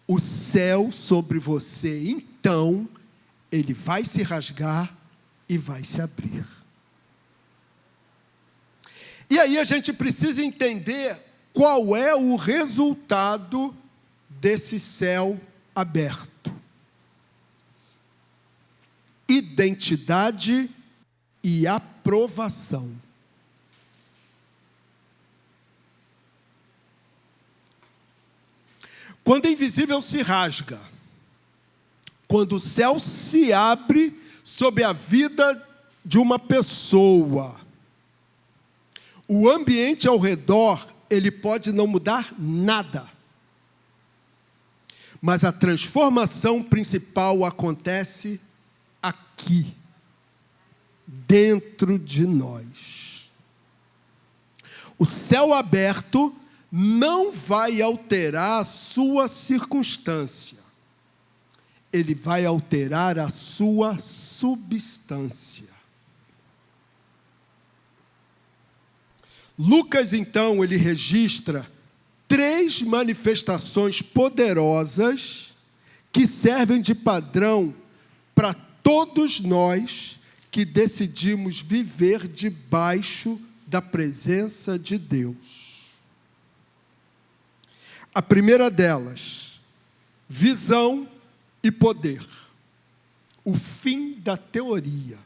O céu sobre você, então, ele vai se rasgar e vai se abrir. E aí a gente precisa entender qual é o resultado desse céu aberto. Identidade e aprovação. Quando o invisível se rasga, quando o céu se abre sobre a vida de uma pessoa, o ambiente ao redor, ele pode não mudar nada. Mas a transformação principal acontece aqui, dentro de nós. O céu aberto não vai alterar a sua circunstância. Ele vai alterar a sua substância. Lucas, então, ele registra 3 manifestações poderosas que servem de padrão para todos nós que decidimos viver debaixo da presença de Deus. A primeira delas, visão e poder. O fim da teoria.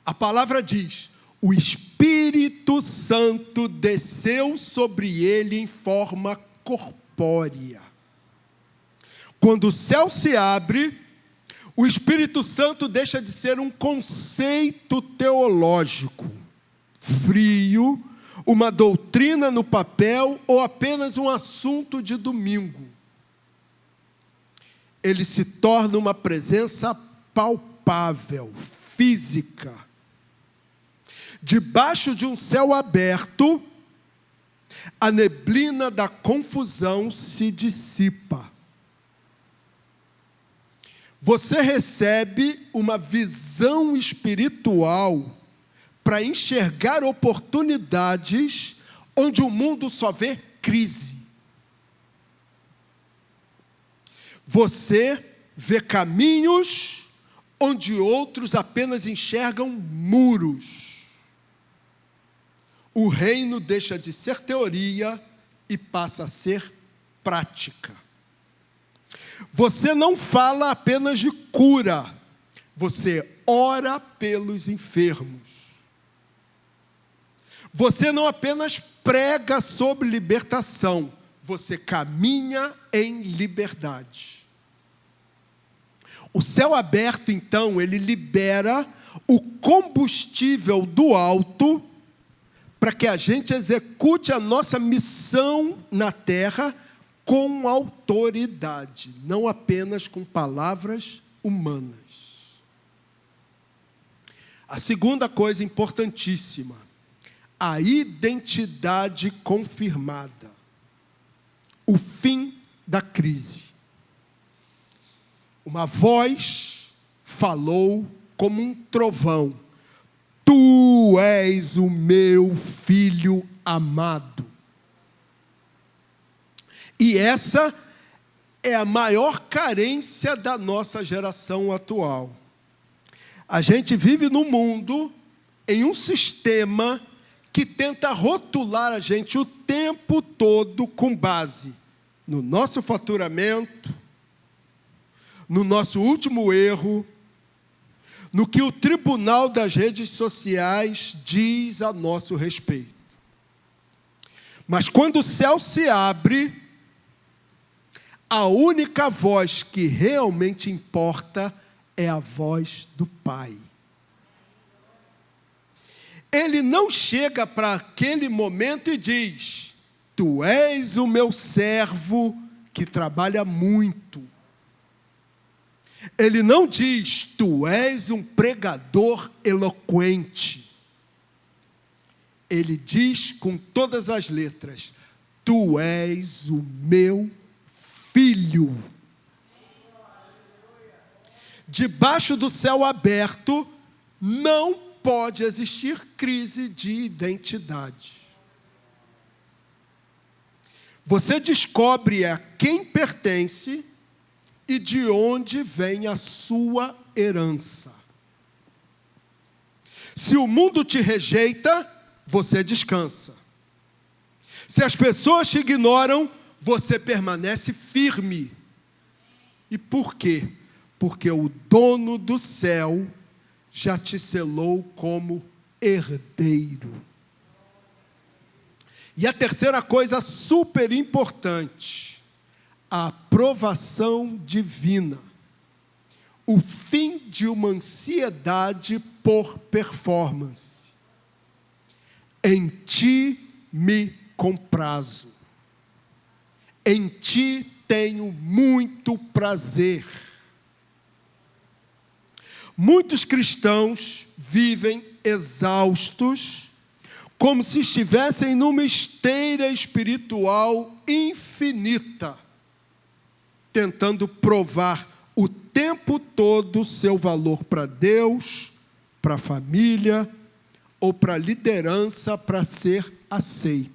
A palavra diz: o Espírito Santo desceu sobre ele em forma corpórea. Quando o céu se abre, o Espírito Santo deixa de ser um conceito teológico, frio, uma doutrina no papel ou apenas um assunto de domingo. Ele se torna uma presença palpável, física. Debaixo de um céu aberto, a neblina da confusão se dissipa. Você recebe uma visão espiritual para enxergar oportunidades onde o mundo só vê crise. Você vê caminhos onde outros apenas enxergam muros. O reino deixa de ser teoria e passa a ser prática. Você não fala apenas de cura, você ora pelos enfermos. Você não apenas prega sobre libertação, você caminha em liberdade. O céu aberto, então, ele libera o combustível do alto para que a gente execute a nossa missão na terra com autoridade, não apenas com palavras humanas. A segunda coisa importantíssima, a identidade confirmada. O fim da crise. Uma voz falou como um trovão: Tu és o meu filho amado. E essa é a maior carência da nossa geração atual. A gente vive no mundo, em um sistema que tenta rotular a gente o tempo todo com base no nosso faturamento, no nosso último erro, no que o tribunal das redes sociais diz a nosso respeito. Mas quando o céu se abre, a única voz que realmente importa é a voz do Pai. Ele não chega para aquele momento e diz: Tu és o meu servo que trabalha muito. Ele não diz: Tu és um pregador eloquente. Ele diz com todas as letras: Tu és o meu filho. Debaixo do céu aberto, não pode existir crise de identidade. Você descobre a quem pertence e de onde vem a sua herança. Se o mundo te rejeita, você descansa. Se as pessoas te ignoram, você permanece firme. E por quê? Porque o dono do céu já te selou como herdeiro. E a terceira coisa super importante, a aprovação divina. O fim de uma ansiedade por performance. Em ti me comprazo. Em ti tenho muito prazer. Muitos cristãos vivem exaustos, como se estivessem numa esteira espiritual infinita, tentando provar o tempo todo o seu valor para Deus, para a família, ou para a liderança, para ser aceito.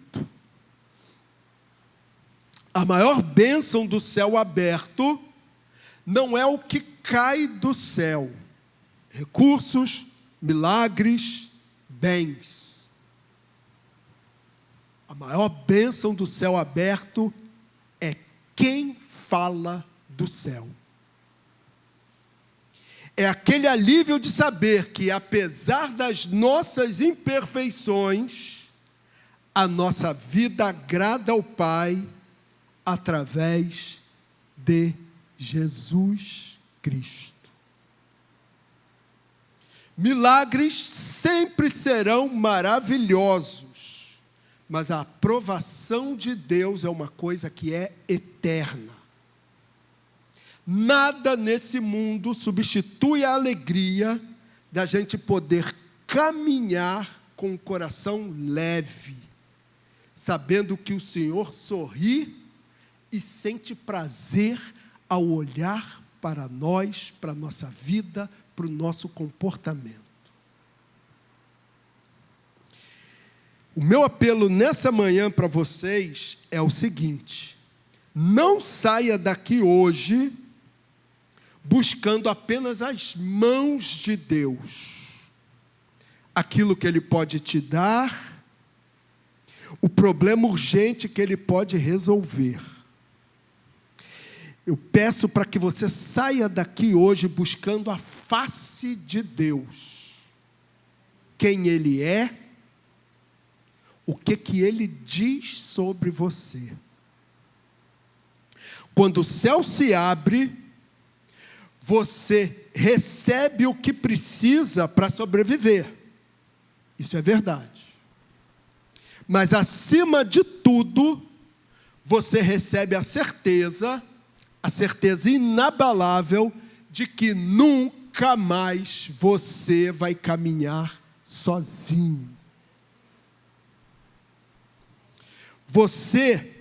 A maior bênção do céu aberto não é o que cai do céu. Recursos, milagres, bens. A maior bênção do céu aberto é quem fala do céu. É aquele alívio de saber que, apesar das nossas imperfeições, a nossa vida agrada ao Pai através de Jesus Cristo. Milagres sempre serão maravilhosos, mas a aprovação de Deus é uma coisa que é eterna. Nada nesse mundo substitui a alegria da gente poder caminhar com o coração leve, sabendo que o Senhor sorri e sente prazer ao olhar para nós, para a nossa vida, para o nosso comportamento. O meu apelo nessa manhã para vocês é o seguinte: não saia daqui hoje buscando apenas as mãos de Deus, aquilo que Ele pode te dar, o problema urgente que Ele pode resolver. Eu peço para que você saia daqui hoje buscando a face de Deus, quem Ele é, o que Ele diz sobre você. Quando o céu se abre, você recebe o que precisa para sobreviver. Isso é verdade. Mas, acima de tudo, você recebe a certeza inabalável de que nunca mais você vai caminhar sozinho. Você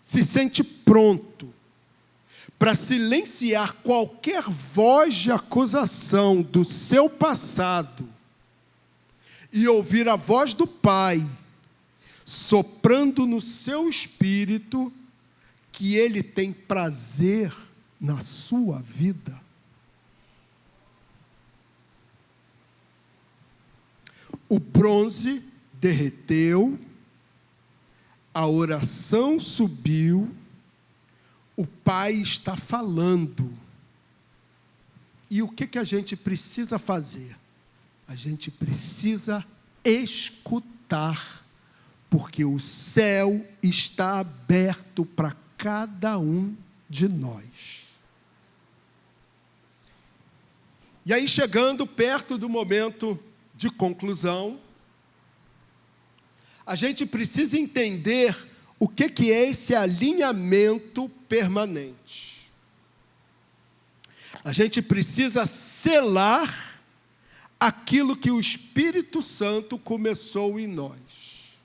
se sente pronto para silenciar qualquer voz de acusação do seu passado e ouvir a voz do Pai soprando no seu espírito que Ele tem prazer na sua vida. O bronze derreteu, a oração subiu, o Pai está falando. E o que a gente precisa fazer? A gente precisa escutar, porque o céu está aberto para cada um de nós. E aí, chegando perto do momento de conclusão, a gente precisa entender o que é esse alinhamento permanente. A gente precisa selar aquilo que o Espírito Santo começou em nós.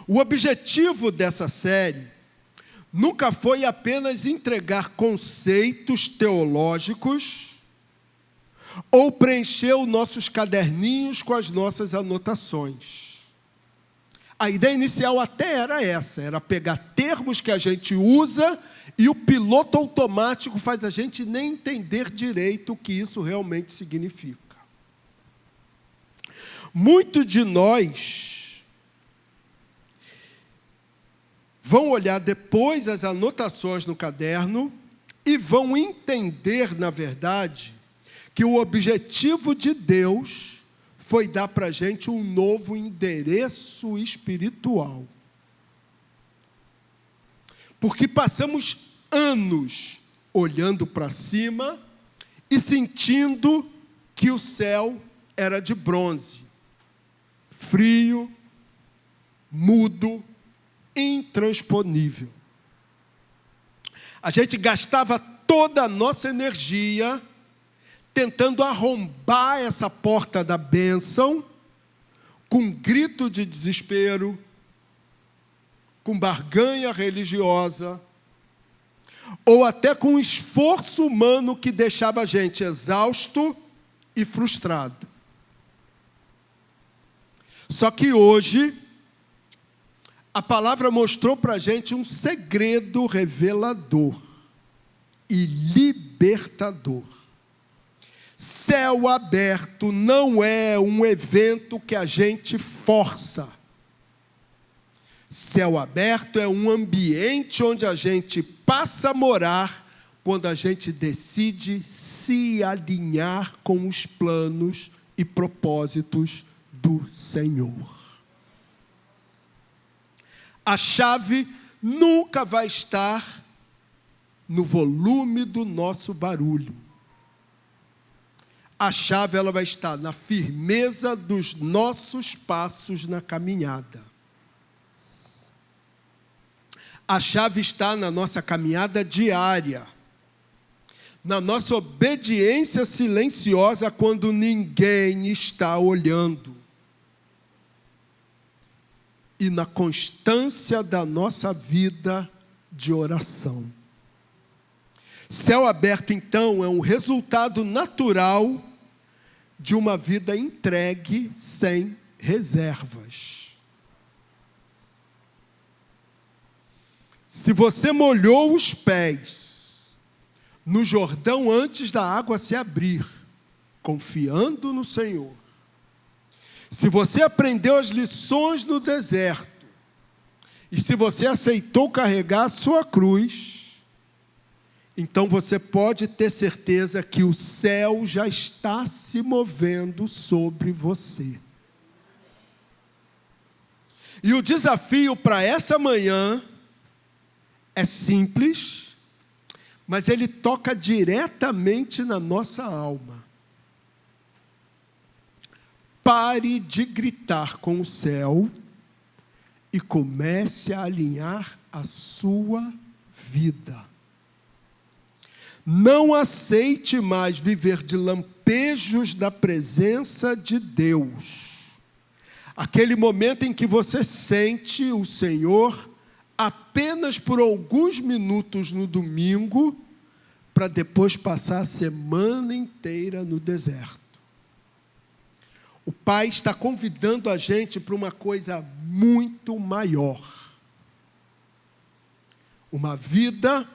O objetivo dessa série nunca foi apenas entregar conceitos teológicos ou preencher os nossos caderninhos com as nossas anotações. A ideia inicial até era essa, era pegar termos que a gente usa e o piloto automático faz a gente nem entender direito o que isso realmente significa. Muitos de nós vão olhar depois as anotações no caderno e vão entender, na verdade, que o objetivo de Deus foi dar para a gente um novo endereço espiritual. Porque passamos anos olhando para cima e sentindo que o céu era de bronze, frio, mudo, intransponível. A gente gastava toda a nossa energia tentando arrombar essa porta da bênção, com um grito de desespero, com barganha religiosa, ou até com um esforço humano que deixava a gente exausto e frustrado. Só que hoje, a palavra mostrou para a gente um segredo revelador e libertador. Céu aberto não é um evento que a gente força. Céu aberto é um ambiente onde a gente passa a morar quando a gente decide se alinhar com os planos e propósitos do Senhor. A chave nunca vai estar no volume do nosso barulho. A chave ela vai estar na firmeza dos nossos passos na caminhada. A chave está na nossa caminhada diária, na nossa obediência silenciosa quando ninguém está olhando, e na constância da nossa vida de oração. Céu aberto, então, é um resultado natural de uma vida entregue sem reservas. Se você molhou os pés no Jordão antes da água se abrir, confiando no Senhor, se você aprendeu as lições no deserto, e se você aceitou carregar a sua cruz, então você pode ter certeza que o céu já está se movendo sobre você. E o desafio para essa manhã é simples, mas ele toca diretamente na nossa alma. Pare de gritar com o céu e comece a alinhar a sua vida. Não aceite mais viver de lampejos da presença de Deus. Aquele momento em que você sente o Senhor apenas por alguns minutos no domingo, para depois passar a semana inteira no deserto. O Pai está convidando a gente para uma coisa muito maior. Uma vida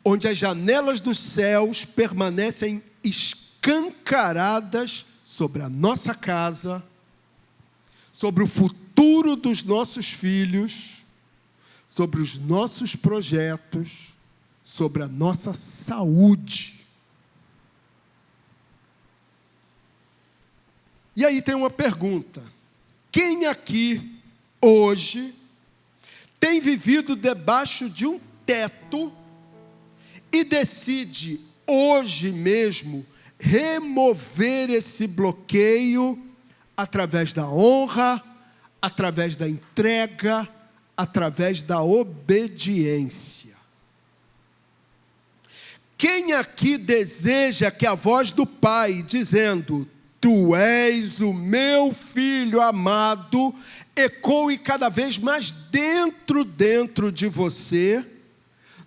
onde as janelas dos céus permanecem escancaradas sobre a nossa casa, sobre o futuro dos nossos filhos, sobre os nossos projetos, sobre a nossa saúde. E aí tem uma pergunta: quem aqui, hoje, tem vivido debaixo de um teto e decide, hoje mesmo, remover esse bloqueio através da honra, através da entrega, através da obediência? Quem aqui deseja que a voz do Pai dizendo: Tu és o meu filho amado, ecoe cada vez mais dentro de você,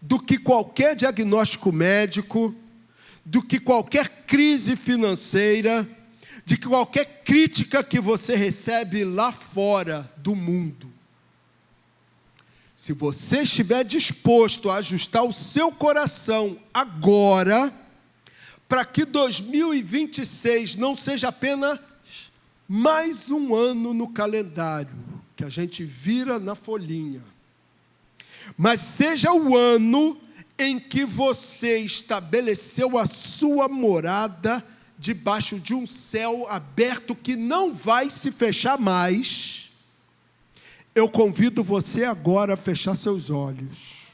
do que qualquer diagnóstico médico, do que qualquer crise financeira, de que qualquer crítica que você recebe lá fora do mundo? Se você estiver disposto a ajustar o seu coração agora, para que 2026 não seja apenas mais um ano no calendário, que a gente vira na folhinha, mas seja o ano em que você estabeleceu a sua morada debaixo de um céu aberto que não vai se fechar mais, eu convido você agora a fechar seus olhos.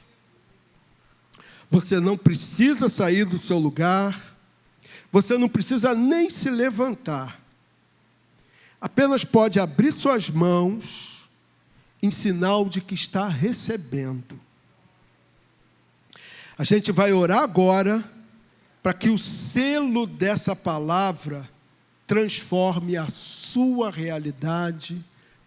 Você não precisa sair do seu lugar, você não precisa nem se levantar. Apenas pode abrir suas mãos em sinal de que está recebendo. A gente vai orar agora para que o selo dessa palavra transforme a sua realidade,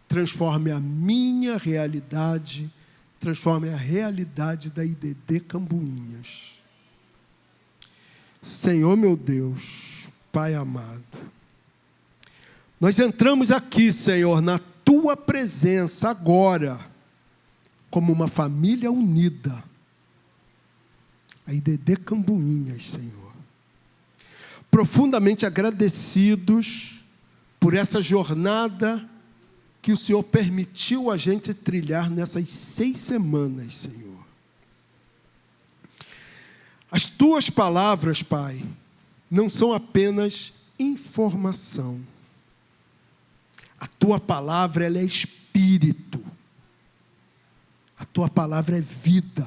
transforme a minha realidade, transforme a realidade da IDD Cambuinhas. Senhor meu Deus, Pai amado, nós entramos aqui, Senhor, na Tua presença agora, como uma família unida, a IDD Cambuinhas, Senhor, profundamente agradecidos por essa jornada que o Senhor permitiu a gente trilhar nessas 6 semanas, Senhor. As Tuas palavras, Pai, não são apenas informação. A Tua palavra, ela é espírito. A Tua palavra é vida.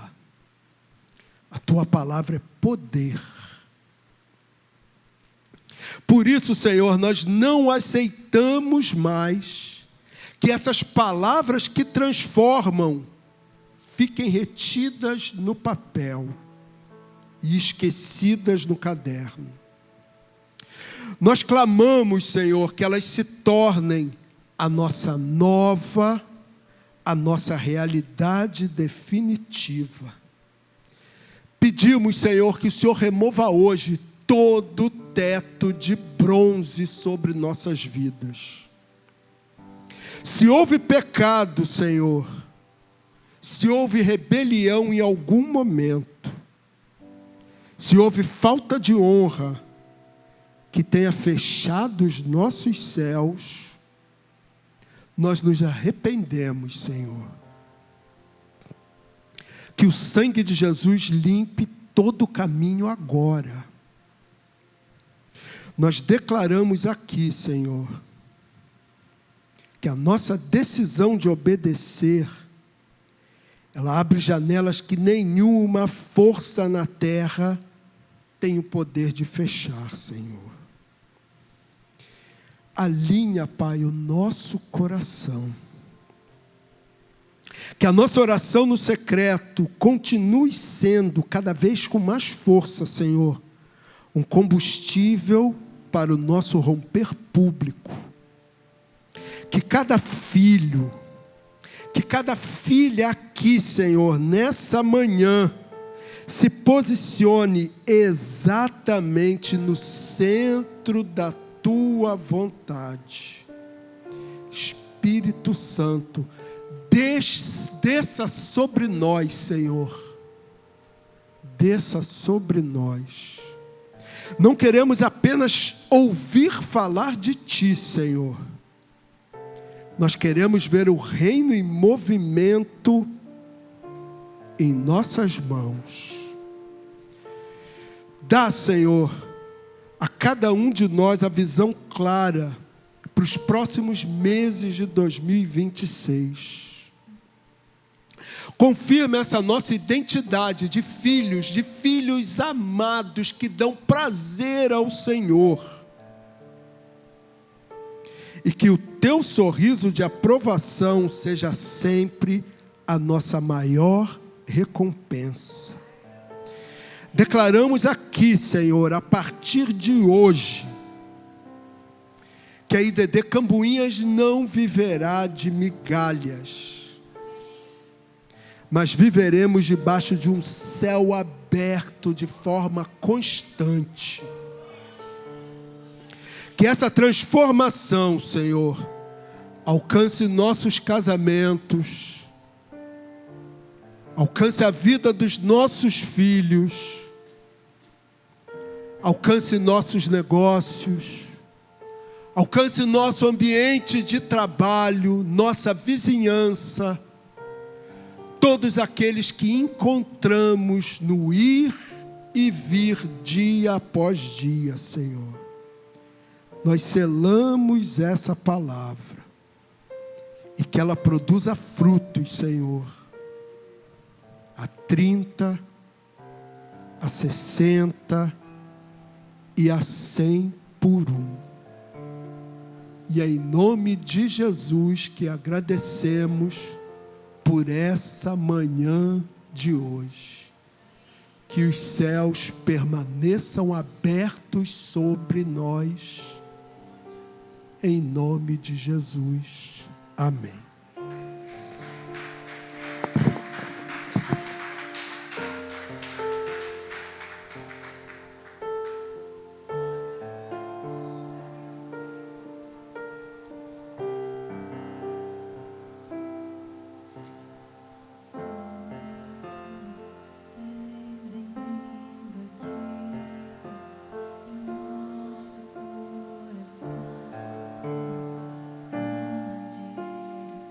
A Tua palavra é poder. Por isso, Senhor, nós não aceitamos mais que essas palavras que transformam fiquem retidas no papel e esquecidas no caderno. Nós clamamos, Senhor, que elas se tornem a nossa nova, a nossa realidade definitiva. Pedimos, Senhor, que o Senhor remova hoje todo teto de bronze sobre nossas vidas. Se houve pecado, Senhor, se houve rebelião em algum momento, se houve falta de honra que tenha fechado os nossos céus, nós nos arrependemos, Senhor. Que o sangue de Jesus limpe todo o caminho agora. Nós declaramos aqui, Senhor, que a nossa decisão de obedecer, ela abre janelas que nenhuma força na terra tem o poder de fechar, Senhor. Alinha, Pai, o nosso coração. Que a nossa oração no secreto continue sendo, cada vez com mais força, Senhor, um combustível para o nosso romper público. Que cada filho, que cada filha aqui, Senhor, nessa manhã, se posicione exatamente no centro da Tua vontade. Espírito Santo, desça sobre nós, Senhor. Desça sobre nós. Não queremos apenas ouvir falar de Ti, Senhor. Nós queremos ver o reino em movimento em nossas mãos. Dá, Senhor, a cada um de nós a visão clara para os próximos meses de 2026. Confirma essa nossa identidade de filhos amados que dão prazer ao Senhor. E que o Teu sorriso de aprovação seja sempre a nossa maior recompensa. Declaramos aqui, Senhor, a partir de hoje, que a IDD Cambuinhas não viverá de migalhas, mas viveremos debaixo de um céu aberto de forma constante. Que essa transformação, Senhor, alcance nossos casamentos, alcance a vida dos nossos filhos, alcance nossos negócios, alcance nosso ambiente de trabalho, nossa vizinhança, todos aqueles que encontramos no ir e vir dia após dia, Senhor. Nós selamos essa palavra e que ela produza frutos, Senhor, a 30, a 60 e a 100 por um. E é em nome de Jesus que agradecemos por essa manhã de hoje. Que os céus permaneçam abertos sobre nós, em nome de Jesus. Amém. Nosso coração, toma direção.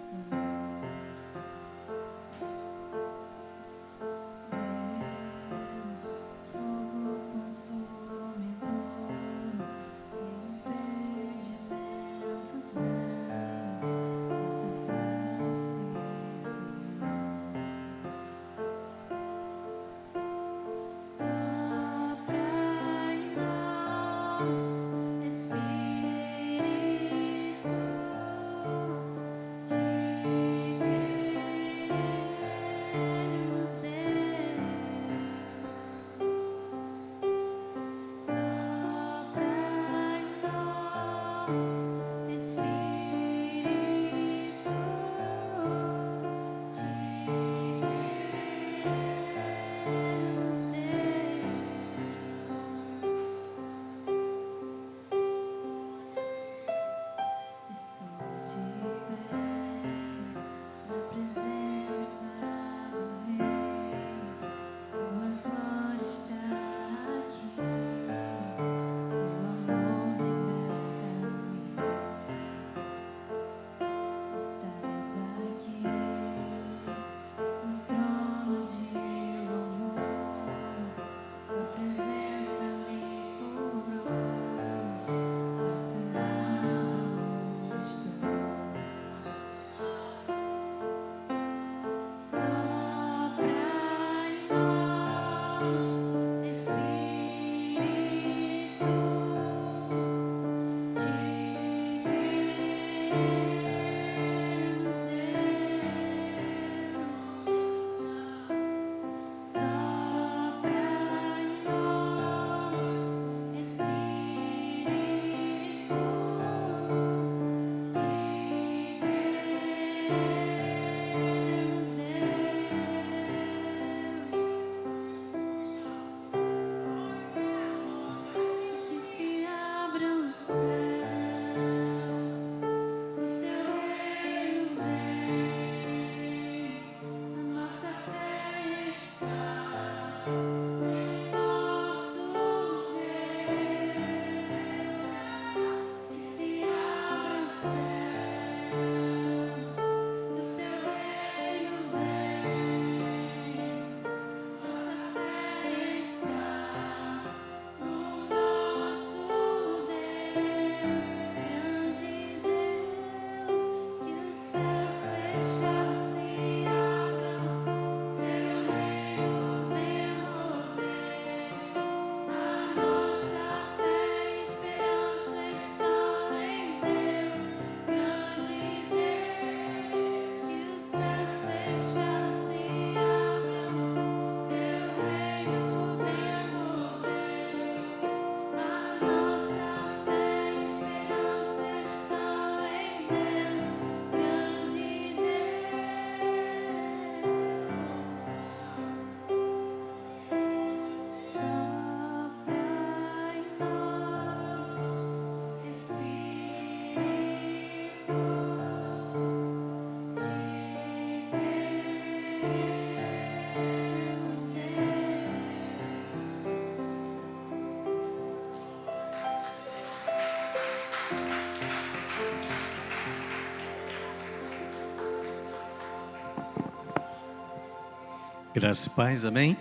Graça e paz, amém?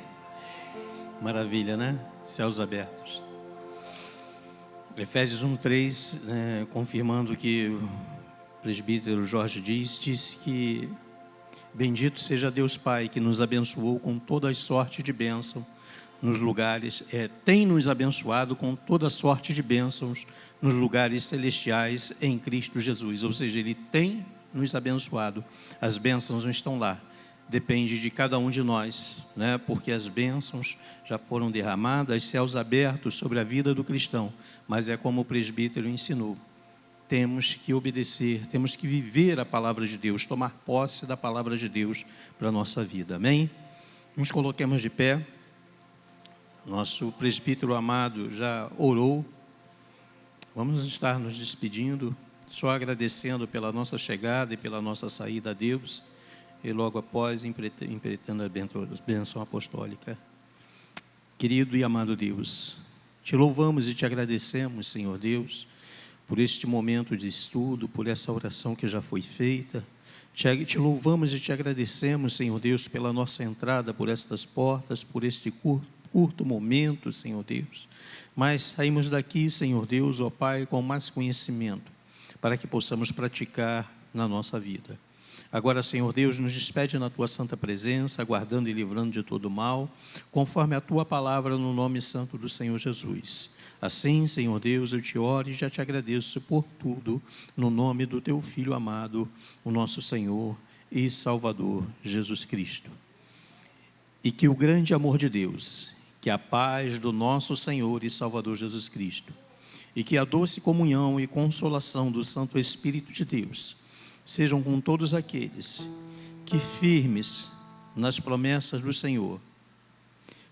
Maravilha, né? Céus abertos. Efésios 1:3, né, confirmando que o presbítero Jorge disse que bendito seja Deus Pai que nos abençoou com toda a sorte de bênção nos lugares, tem nos abençoado com toda a sorte de bênçãos nos lugares celestiais em Cristo Jesus. Ou seja, Ele tem nos abençoado. As bênçãos não estão lá. Depende de cada um de nós, né? Porque as bênçãos já foram derramadas, céus abertos sobre a vida do cristão. Mas é como o presbítero ensinou. Temos que obedecer, temos que viver a palavra de Deus, tomar posse da palavra de Deus para a nossa vida. Amém? Nos coloquemos de pé. Nosso presbítero amado já orou. Vamos estar nos despedindo, só agradecendo pela nossa chegada e pela nossa saída a Deus. E logo após, empreitando a bênção apostólica. Querido e amado Deus, te louvamos e te agradecemos, Senhor Deus, por este momento de estudo, por essa oração que já foi feita. Te louvamos e te agradecemos, Senhor Deus, pela nossa entrada por estas portas, por este curto momento, Senhor Deus. Mas saímos daqui, Senhor Deus, ó Pai, com mais conhecimento, para que possamos praticar na nossa vida. Agora, Senhor Deus, nos despede na Tua santa presença, guardando e livrando de todo mal, conforme a Tua palavra no nome santo do Senhor Jesus. Assim, Senhor Deus, eu te oro e já te agradeço por tudo, no nome do Teu Filho amado, o nosso Senhor e Salvador, Jesus Cristo. E que o grande amor de Deus, que a paz do nosso Senhor e Salvador Jesus Cristo, e que a doce comunhão e consolação do Santo Espírito de Deus, sejam com todos aqueles que, firmes nas promessas do Senhor,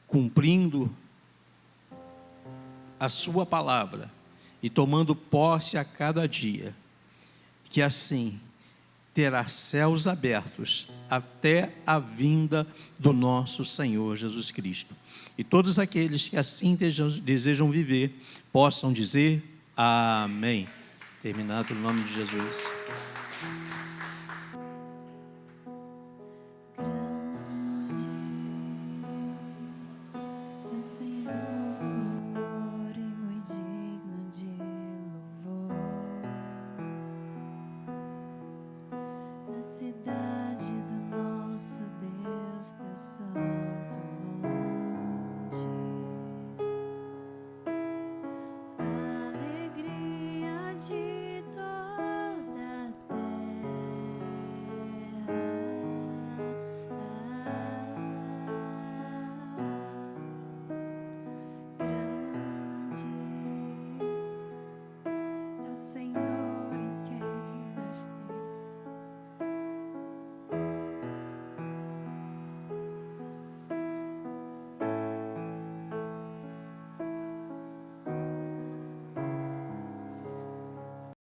cumprindo a sua palavra e tomando posse a cada dia, que assim terá céus abertos até a vinda do nosso Senhor Jesus Cristo. E todos aqueles que assim desejam viver, possam dizer amém. Terminado no nome de Jesus.